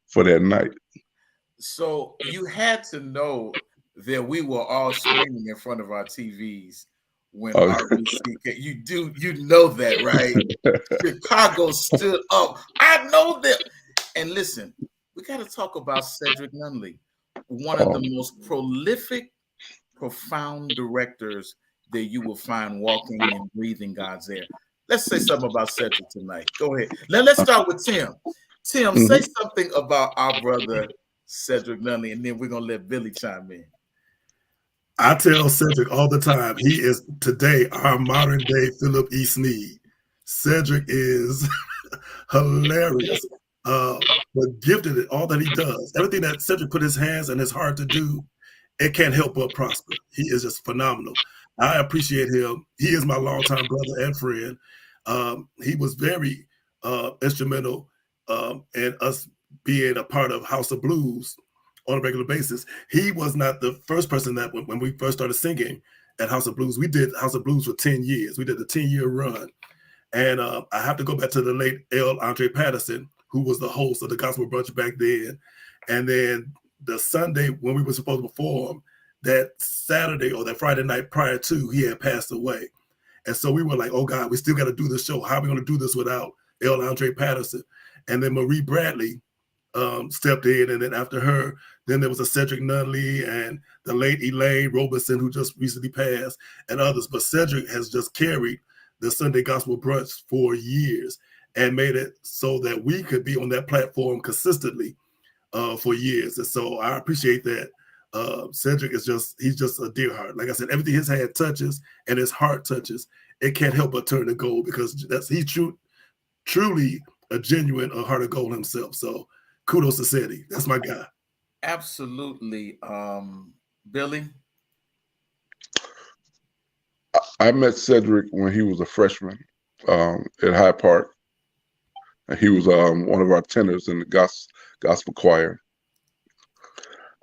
for that night.
So you had to know that we were all screaming in front of our TVs when RBC came. You know that, right? Chicago stood up. I know that. And listen, we got to talk about Cedric Nunley, one of the most prolific, profound directors that you will find walking and breathing God's air. Let's say something about Cedric tonight. Go ahead. Let's start with Tim. Tim, say something about our brother Cedric Nunley, and then we're gonna let Billy chime in.
I tell Cedric all the time, he is today our modern day Philip E. Snead. Cedric is hilarious, but gifted at all that he does. Everything that Cedric put his hands and his heart to do, it can't help but prosper. He is just phenomenal. I appreciate him. He is my longtime brother and friend. He was very instrumental in us being a part of House of Blues on a regular basis. He was not the first person that when we first started singing at House of Blues, we did House of Blues for 10 years. We did a 10-year run. And I have to go back to the late L. Andre Patterson, who was the host of the Gospel Brunch back then. And then the Sunday when we were supposed to perform, that Saturday or that Friday night prior to, he had passed away. And so we were like, oh God, we still got to do this show. How are we going to do this without L. Andre Patterson? And then Marie Bradley stepped in. And then after her, then there was a Cedric Nunley and the late Elaine Robeson, who just recently passed, and others. But Cedric has just carried the Sunday Gospel Brunch for years and made it so that we could be on that platform consistently for years. And so I appreciate that. Cedric is he's just a dear heart. Like I said, everything his hand touches and his heart touches, it can't help but turn to gold, because he's truly a genuine heart of gold himself. So kudos to Cedric. That's my guy.
Absolutely. Billy?
I met Cedric when he was a freshman at Hyde Park. And he was one of our tenors in the gospel choir.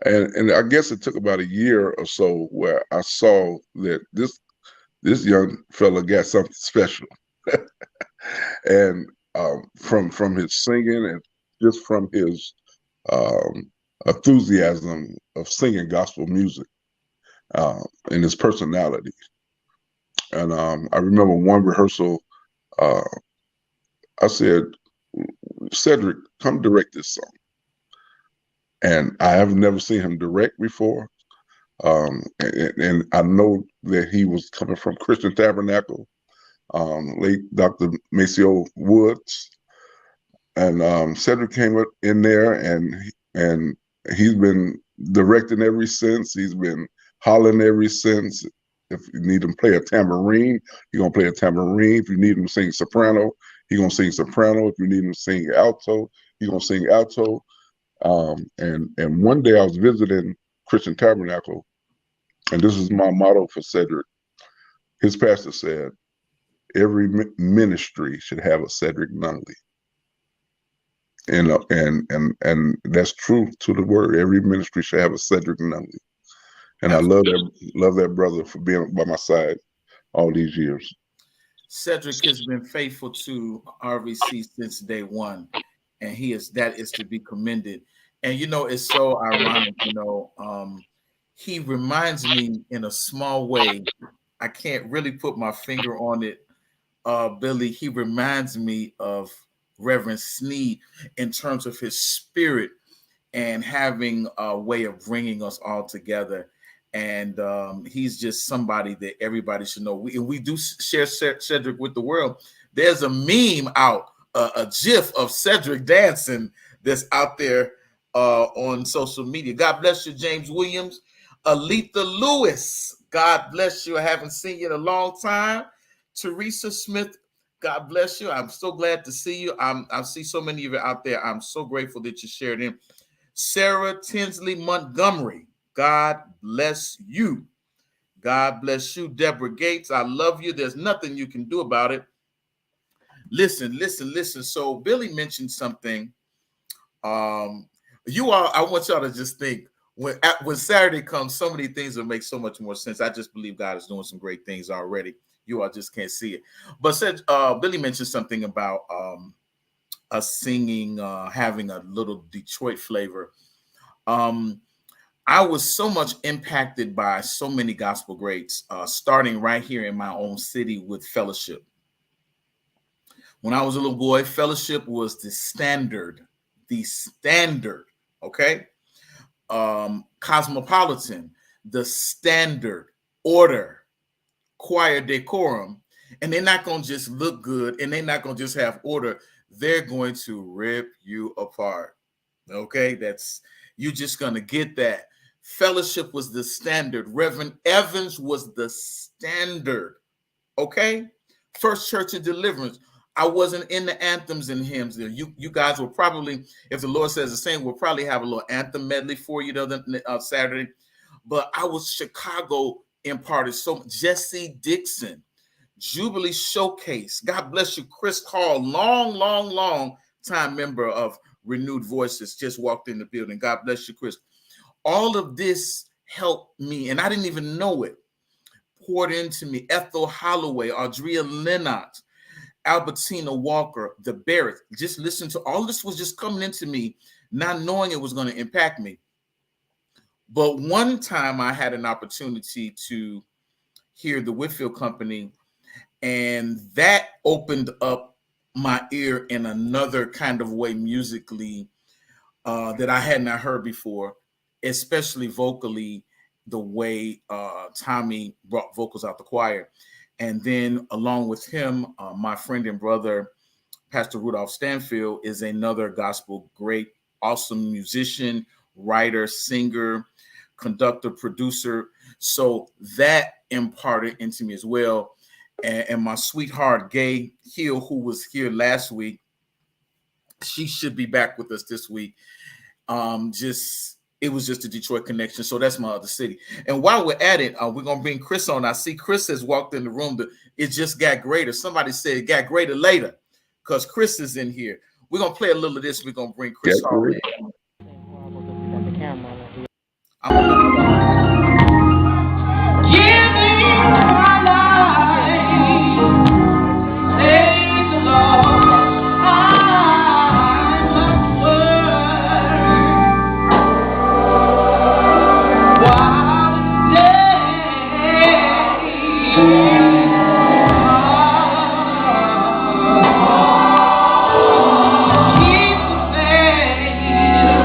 And I guess it took about a year or so where I saw that this young fella got something special. And from his singing and just from his enthusiasm of singing gospel music and his personality. And I remember one rehearsal, I said, Cedric, come direct this song. And I have never seen him direct before. And I know that he was coming from Christian Tabernacle, late Dr. Maceo Woods. And Cedric came up in there, and he's been directing ever since. He's been hollering ever since. If you need him to play a tambourine, he's going to play a tambourine. If you need him to sing soprano, he's going to sing soprano. If you need him to sing alto, he's going to sing alto. And one day I was visiting Christian Tabernacle, and this is my motto for Cedric. His pastor said, every ministry should have a Cedric Nunley. And that's true to the word. Every ministry should have a Cedric Nunley. And absolutely. I love that brother for being by my side all these years.
Cedric has been faithful to RVC since day one, and that is to be commended. And you know, it's so ironic, you know. He reminds me in a small way. I can't really put my finger on it, Billy. He reminds me of Reverend Sneed in terms of his spirit and having a way of bringing us all together. And he's just somebody that everybody should know. We do share Cedric with the world. There's a meme out, a GIF of Cedric dancing that's out there on social media. God bless you, James Williams. Aletha Lewis, God bless you. I haven't seen you in a long time. Teresa Smith, God bless you. I'm so glad to see you. I see so many of you out there. I'm so grateful that you shared in. Sarah Tinsley Montgomery, God bless you. God bless you. Deborah Gates, I love you. There's nothing you can do about it. Listen. So Billy mentioned something. You all, I want y'all to just think when Saturday comes, so many things will make so much more sense. I just believe God is doing some great things already. You all just can't see it. But Billy mentioned something about us singing, having a little Detroit flavor. I was so much impacted by so many gospel greats, starting right here in my own city with Fellowship. When I was a little boy, Fellowship was the standard, okay? Cosmopolitan, the standard, Order, Choir Decorum. And they're not going to just look good, and they're not going to just have order. They're going to rip you apart, okay? You're just going to get that. Fellowship was the standard. Reverend Evans was the standard, okay? First Church of Deliverance. I wasn't in the anthems and hymns. You guys will probably, if the Lord says the same, we'll probably have a little anthem medley for you Saturday. But I was Chicago imparted. So Jesse Dixon, Jubilee Showcase. God bless you, Chris Hall, long time member of Renewed Voices, just walked in the building. God bless you, Chris. All of this helped me, and I didn't even know it. Poured into me. Ethel Holloway, Audrea Lennox, Albertina Walker, the Barretts. Just listen to all this was just coming into me, not knowing it was going to impact me. But one time I had an opportunity to hear the Whitfield Company, and that opened up my ear in another kind of way musically that I had not heard before, especially vocally, the way Tommy brought vocals out the choir. And then along with him, my friend and brother, Pastor Rudolph Stanfield, is another gospel great, awesome musician, writer, singer, conductor, producer. So that imparted into me as well. And my sweetheart, Gay Hill, who was here last week, she should be back with us this week. It was just a Detroit connection. So that's my other city. And while we're at it, we're going to bring Chris on. I see Chris has walked in the room. It just got greater. Somebody said it got greater later because Chris is in here. We're going to play a little of this. We're going to bring Chris on.
Keep the faith.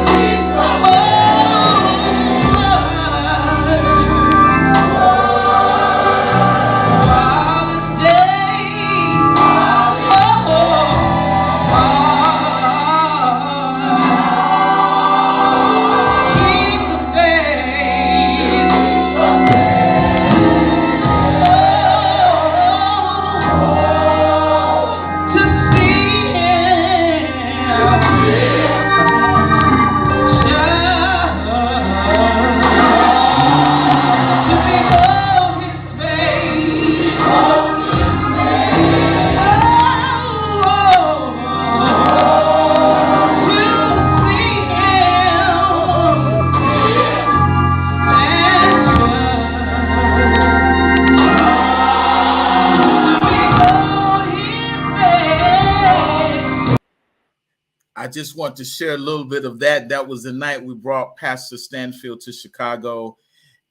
just want to share a little bit of that. That was the night we brought Pastor Stanfield to Chicago,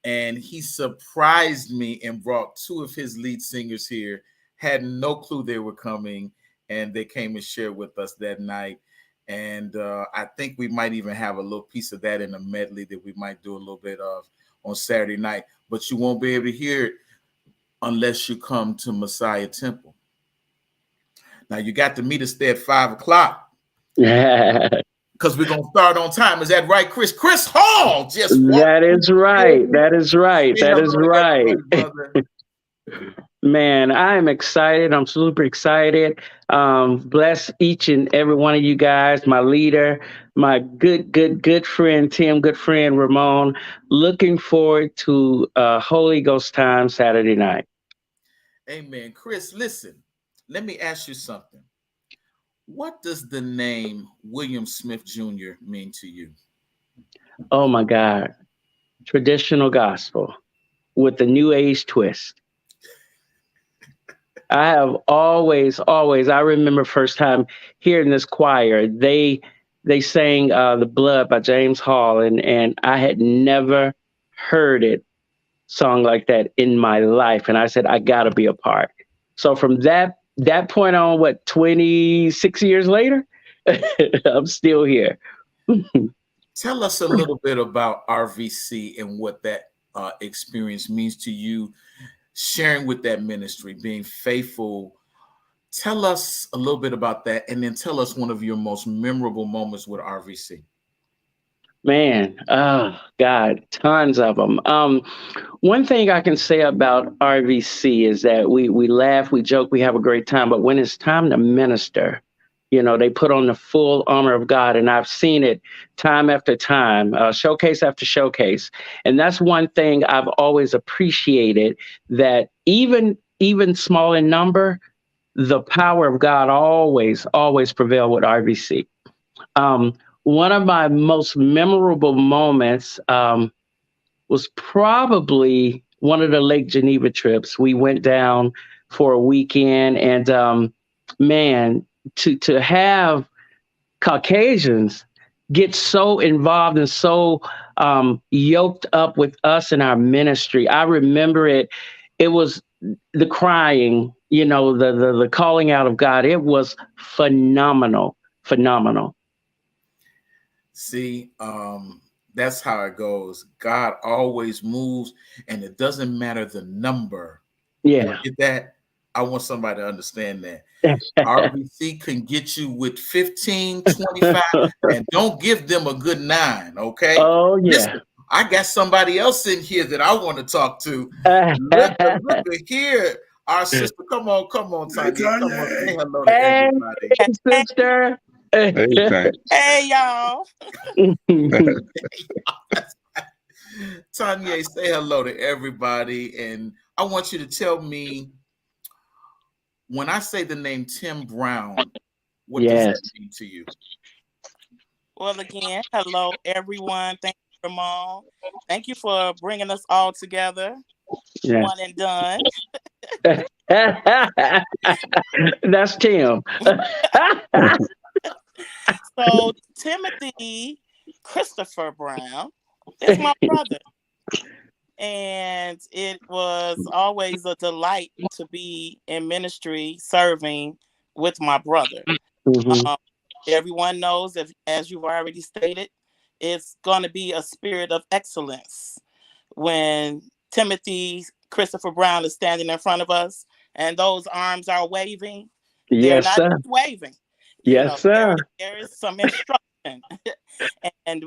and he surprised me and brought two of his lead singers here. Had no clue they were coming, and they came and shared with us that night. And I think we might even have a little piece of that in a medley that we might do a little bit of on Saturday night. But you won't be able to hear it unless you come to Messiah Temple. Now, you got to meet us there at 5 o'clock. Because we're going to start on time. Is that right, Chris? Chris Hall just
That is right. That is right. That is right. Man, I am excited. I'm super excited. Bless each and every one of you guys, my leader, my good friend, Tim, good friend, Ramon. Looking forward to Holy Ghost time Saturday night.
Amen. Chris, listen, let me ask you something. What does the name William Smith Jr. mean to you?
Oh my God. Traditional gospel with the new age twist. I have always, I remember first time hearing this choir, they sang The Blood by James Hall, and I had never heard it sung like that in my life. And I said, I gotta be a part. So from that point on, 26 years later, I'm still here.
Tell us a little bit about RVC and what that experience means to you, sharing with that ministry, being faithful. Tell us a little bit about that, and then tell us one of your most memorable moments with RVC.
Man, oh God, tons of them. One thing I can say about RVC is that we laugh, we joke, we have a great time, but when it's time to minister, they put on the full armor of God, and I've seen it time after time, showcase after showcase. And that's one thing I've always appreciated, that even small in number, the power of God always prevail with RVC. One of my most memorable moments was probably one of the Lake Geneva trips. We went down for a weekend, and man, to have Caucasians get so involved and so yoked up with us in our ministry. I remember it. It was the crying, the calling out of God. It was phenomenal.
See, that's how it goes. God always moves, and it doesn't matter the number.
Yeah.
Get that? I want somebody to understand that. RBC can get you with 15, 25, and don't give them a good 9, okay?
Oh, yeah.
Listen, I got somebody else in here that I want to talk to. Look at here. Our sister, come on, Tanya. Come on, say hello to everybody.
Hey, sister.
Hey, y'all.
Tanya, say hello to everybody. And I want you to tell me, when I say the name Tim Brown, what does that mean to you?
Well, again, hello, everyone. Thank you, Ramon. Thank you for bringing us all together.
Yeah.
One and done.
That's Tim.
So, Timothy Christopher Brown is my brother. And it was always a delight to be in ministry serving with my brother.
Mm-hmm.
Everyone knows, as you've already stated, it's going to be a spirit of excellence when Timothy Christopher Brown is standing in front of us and those arms are waving. They're not just waving.
Yes, sir.
There is some instruction. And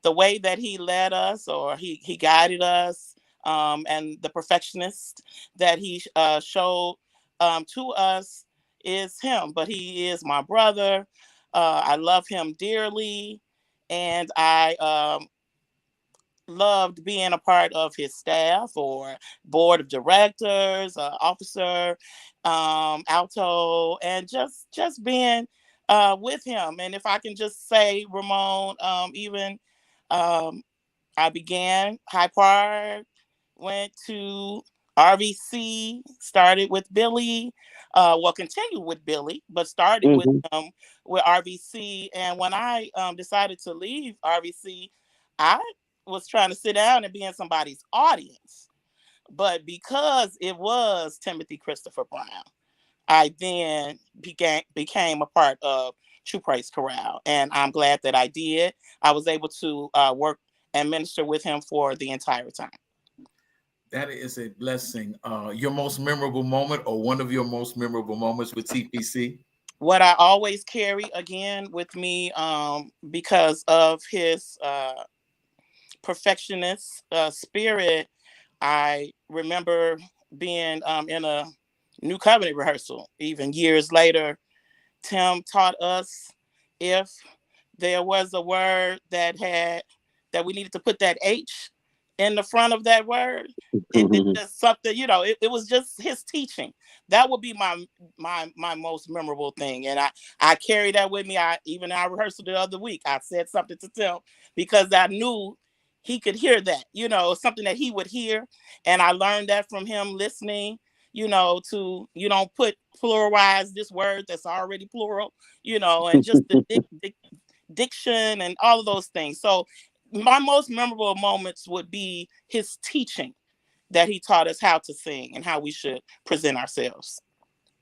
the way that he led us, or he guided us, and the perfectionist that he showed to us is him. But he is my brother. I love him dearly, and I loved being a part of his staff or board of directors, officer, alto, and just being with him. And if I can just say, Ramon, even I began High Park, went to RVC started with Billy. Continued with Billy, but started with RVC. And when I decided to leave RVC, I was trying to sit down and be in somebody's audience. But because it was Timothy Christopher Brown, I then became a part of True Praise Chorale. And I'm glad that I did. I was able to work and minister with him for the entire time.
That is a blessing. Your most memorable moment, or one of your most memorable moments with TPC?
What I always carry again with me, because of his perfectionist spirit, I remember being in a New Covenant rehearsal. Even years later, Tim taught us if there was a word that we needed to put that H in the front of that word. It's just something, it was just his teaching. That would be my most memorable thing. And I carry that with me. Even I rehearsed the other week. I said something to Tim because I knew he could hear that, something that he would hear. And I learned that from him listening, to, put pluralize this word that's already plural, and just the diction and all of those things. So my most memorable moments would be his teaching, that he taught us how to sing and how we should present ourselves.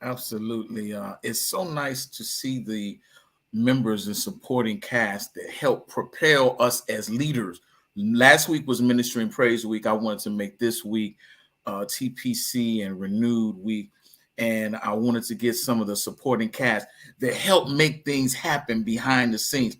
Absolutely. It's so nice to see the members and supporting cast that help propel us as leaders. Last week was Ministry and Praise Week. I wanted to make this week TPC and Renewed Week. And I wanted to get some of the supporting cast that help make things happen behind the scenes.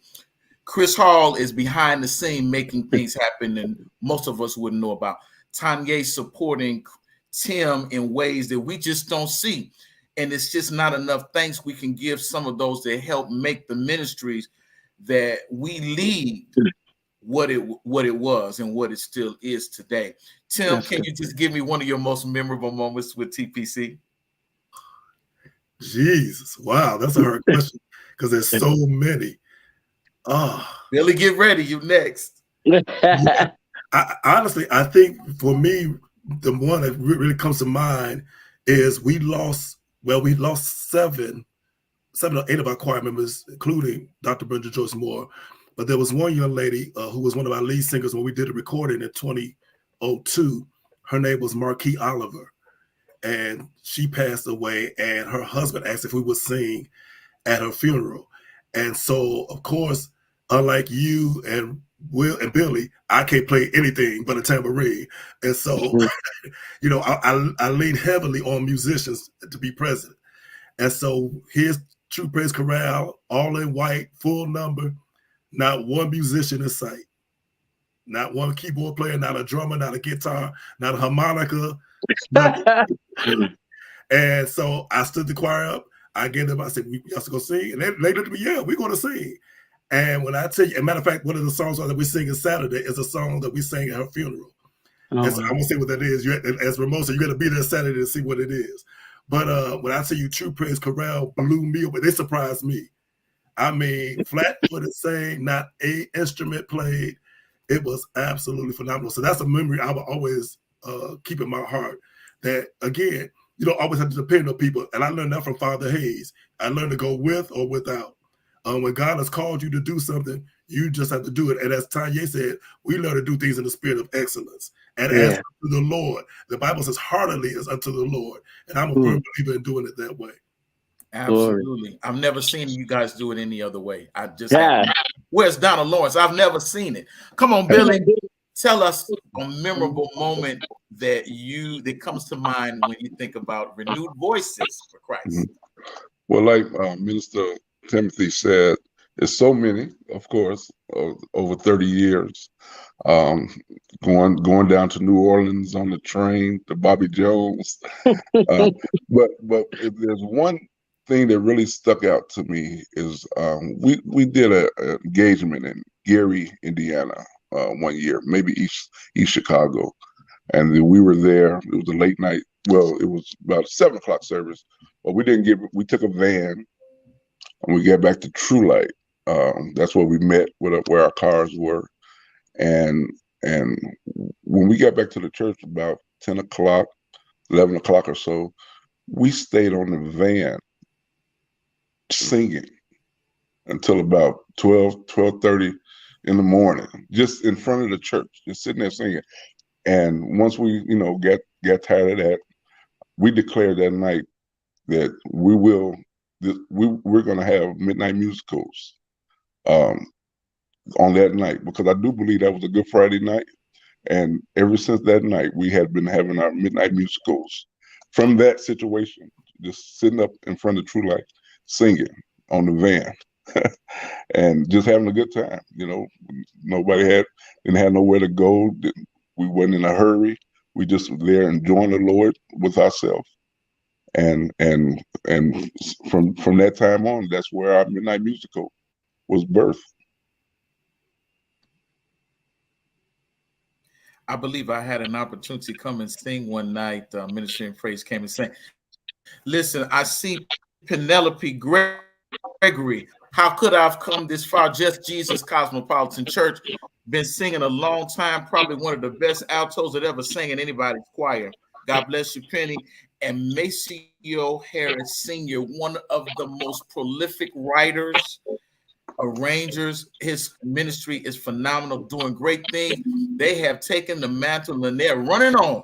Chris Hall is behind the scene making things happen, and most of us wouldn't know about. Tanya supporting Tim in ways that we just don't see. And it's just not enough thanks we can give some of those that help make the ministries that we lead what it was and what it still is today. Tim, can you just give me one of your most memorable moments with TPC?
Jesus, wow, that's a hard question because there's so many.
Billy, get ready. You next.
Yeah, honestly, I think for me, the one that really comes to mind is we lost 7 or 8 of our choir members, including Dr. Brenda Joyce Moore. But there was one young lady who was one of our lead singers when we did a recording in 2002. Her name was Marquis Oliver. And she passed away, and her husband asked if we would sing at her funeral. And so, of course, unlike you and Will and Billy, I can't play anything but a tambourine. And so, I lean heavily on musicians to be present. And so here's True Praise Chorale, all in white, full number, not one musician in sight. Not one keyboard player, not a drummer, not a guitar, not a harmonica. And so I stood the choir up. I gave them, I said, we have to go sing. And they looked at me, yeah, we're going to sing. And when I tell you, as a matter of fact, one of the songs that we sing Saturday is a song that we sang at her funeral. And so I won't say what that is. As Ramon said, you got to be there Saturday to see what it is. But when I tell you True Praise Chorale blew me away, they surprised me. I mean, flat-footed sang, not a instrument played. It was absolutely phenomenal. So that's a memory I will always keep in my heart. That, again, you don't always have to depend on people. And I learned that from Father Hayes. I learned to go with or without. When God has called you to do something, you just have to do it. And as Tanya said, we learn to do things in the spirit of excellence. And as to the Lord, the Bible says heartily is unto the Lord. And I'm a firm believer in doing it that way.
Absolutely. I've never seen you guys do it any other way. I just where's Donald Lawrence? I've never seen it. Come on, Billy. Tell us a memorable moment that comes to mind when you think about renewed voices for Christ.
Well, like Minister Timothy said, there's so many, of course, over 30 years. Going down to New Orleans on the train to Bobby Jones. But if there's one thing that really stuck out to me is we did an engagement in Gary, Indiana, one year, maybe East Chicago, and we were there. It was a late night. Well, it was about a 7 o'clock service, but we took a van and we got back to True Light. That's where we met, where our cars were, and when we got back to the church about 10 o'clock, 11 o'clock or so, we stayed on the van singing until about 12:30 in the morning, just in front of the church, just sitting there singing. And once we, got tired of that, we declared that night that we're going to have midnight musicals on that night, because I do believe that was a Good Friday night. And ever since that night, we have been having our midnight musicals from that situation, just sitting up in front of True Light, singing on the van and just having a good time. Nobody didn't have nowhere to go. We weren't in a hurry. We just were there enjoying the Lord with ourselves. And from that time on, that's where our midnight musical was birthed.
I believe I had an opportunity to come and sing one night. Ministry and Praise came and sang. Listen, I see Penelope Gregory. How could I have come this far? Just Jesus Cosmopolitan Church. Been singing a long time. Probably one of the best altos that ever sang in anybody's choir. God bless you, Penny. And Maceo Harris Sr., one of the most prolific writers, arrangers. His ministry is phenomenal, doing great things. They have taken the mantle and they're running on.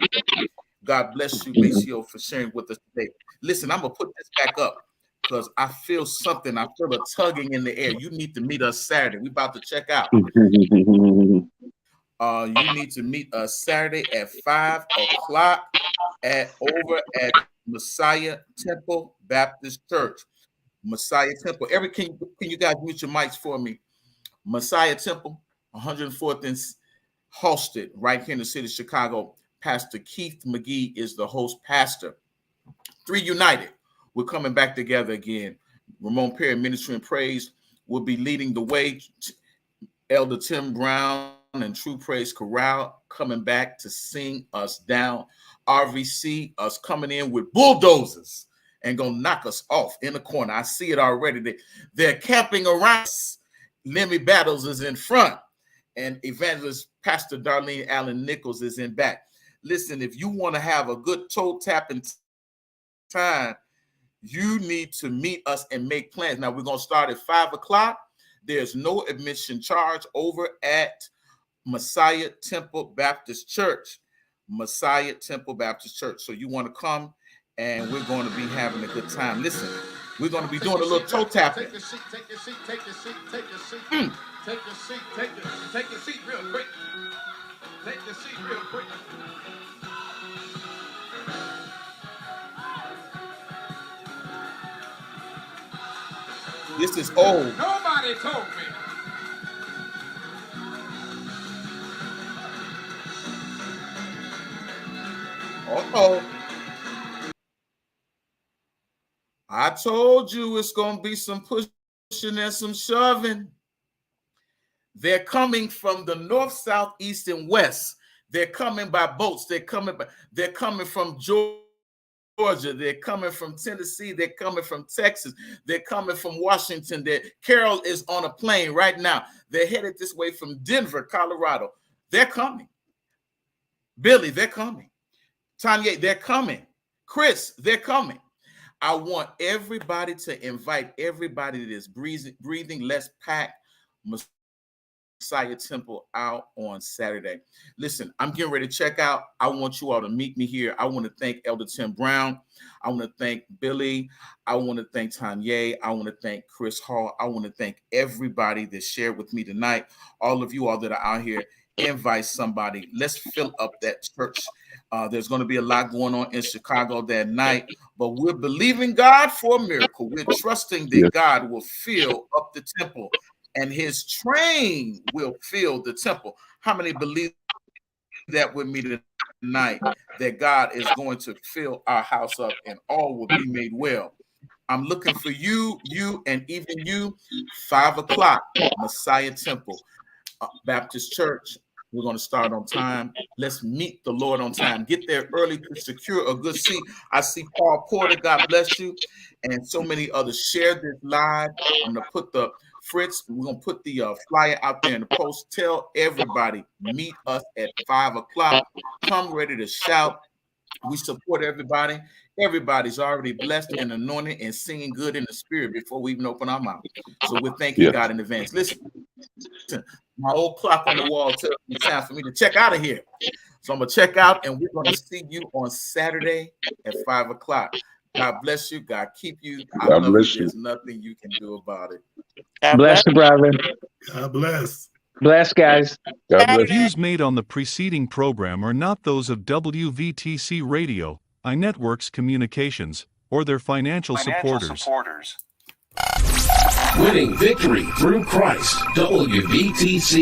God bless you, Maceo, for sharing with us today. Listen, I'm going to put this back up because I feel something. I feel a tugging in the air. You need to meet us Saturday. We're about to check out. You need to meet us Saturday at 5 o'clock over at Messiah Temple Baptist Church. Messiah Temple. Can you guys mute your mics for me? Messiah Temple, 104th and Halsted, right here in the city of Chicago. Pastor Keith McGee is the host pastor. 3 United. We're coming back together again. Ramon Perry, Ministry and Praise, will be leading the way. Elder Tim Brown and True Praise Chorale coming back to sing us down. RVC, us coming in with bulldozers and gonna knock us off in the corner. I see it already. They're camping around us. Lemmy Battles is in front, and evangelist Pastor Darlene Allen Nichols is in back. Listen, if you want to have a good toe tapping time, you need to meet us and make plans. Now, we're going to start at 5 o'clock. There's no admission charge over at Messiah Temple Baptist Church. Messiah Temple Baptist Church. So you want to come, and we're going to be having a good time. Listen, we're going to be doing a little toe tapping. Take your seat, take your seat, take your seat, take your seat. Take your seat, take your seat real quick. Take your seat real quick. This is old. Nobody told me. Uh-oh. I told you it's going to be some pushing and some shoving. They're coming from the north, south, east, and west. They're coming by boats. They're coming from Georgia. They're coming from Tennessee. They're coming from Texas. They're coming from Washington. Carol is on a plane right now. They're headed this way from Denver, Colorado. They're coming. Billy, they're coming. Tanya, they're coming. Chris, they're coming. I want everybody to invite everybody that is breathing. Let's pack Messiah Temple out on Saturday. Listen, I'm getting ready to check out. I want you all to meet me here. I want to thank Elder Tim Brown. I want to thank Billy. I want to thank Tanya. I want to thank Chris Hall. I want to thank everybody that shared with me tonight. All of you all that are out here, invite somebody. Let's fill up that church. There's going to be a lot going on in Chicago that night, but we're believing God for a miracle. We're trusting that God will fill up the temple and his train will fill the temple. How many believe that with me tonight, that God is going to fill our house up and all will be made well? I'm looking for you, and even you, 5 o'clock, Messiah Temple Baptist Church. We're going to start on time. Let's meet the Lord on time. Get there early to secure a good seat. I see Paul Porter, God bless you, and so many others. Share this live. I'm going to put the Fritz, we're going to put the flyer out there in the post. Tell everybody, meet us at 5 o'clock. Come ready to shout. We support everybody. Everybody's already blessed and anointed and singing good in the spirit before we even open our mouth. So we're thanking God in advance. Listen, my old clock on the wall tells me it's time for me to check out of here. So I'm going to check out, and we're going to see you on Saturday at 5 o'clock. God bless you. God keep you. I love you. There's nothing you can do about it.
God bless you, brother.
God bless.
Bless, guys.
God bless you.
Views made on the preceding program are not those of WVTC Radio, iNetworks Communications, or their financial supporters.
Winning victory through Christ. WVTC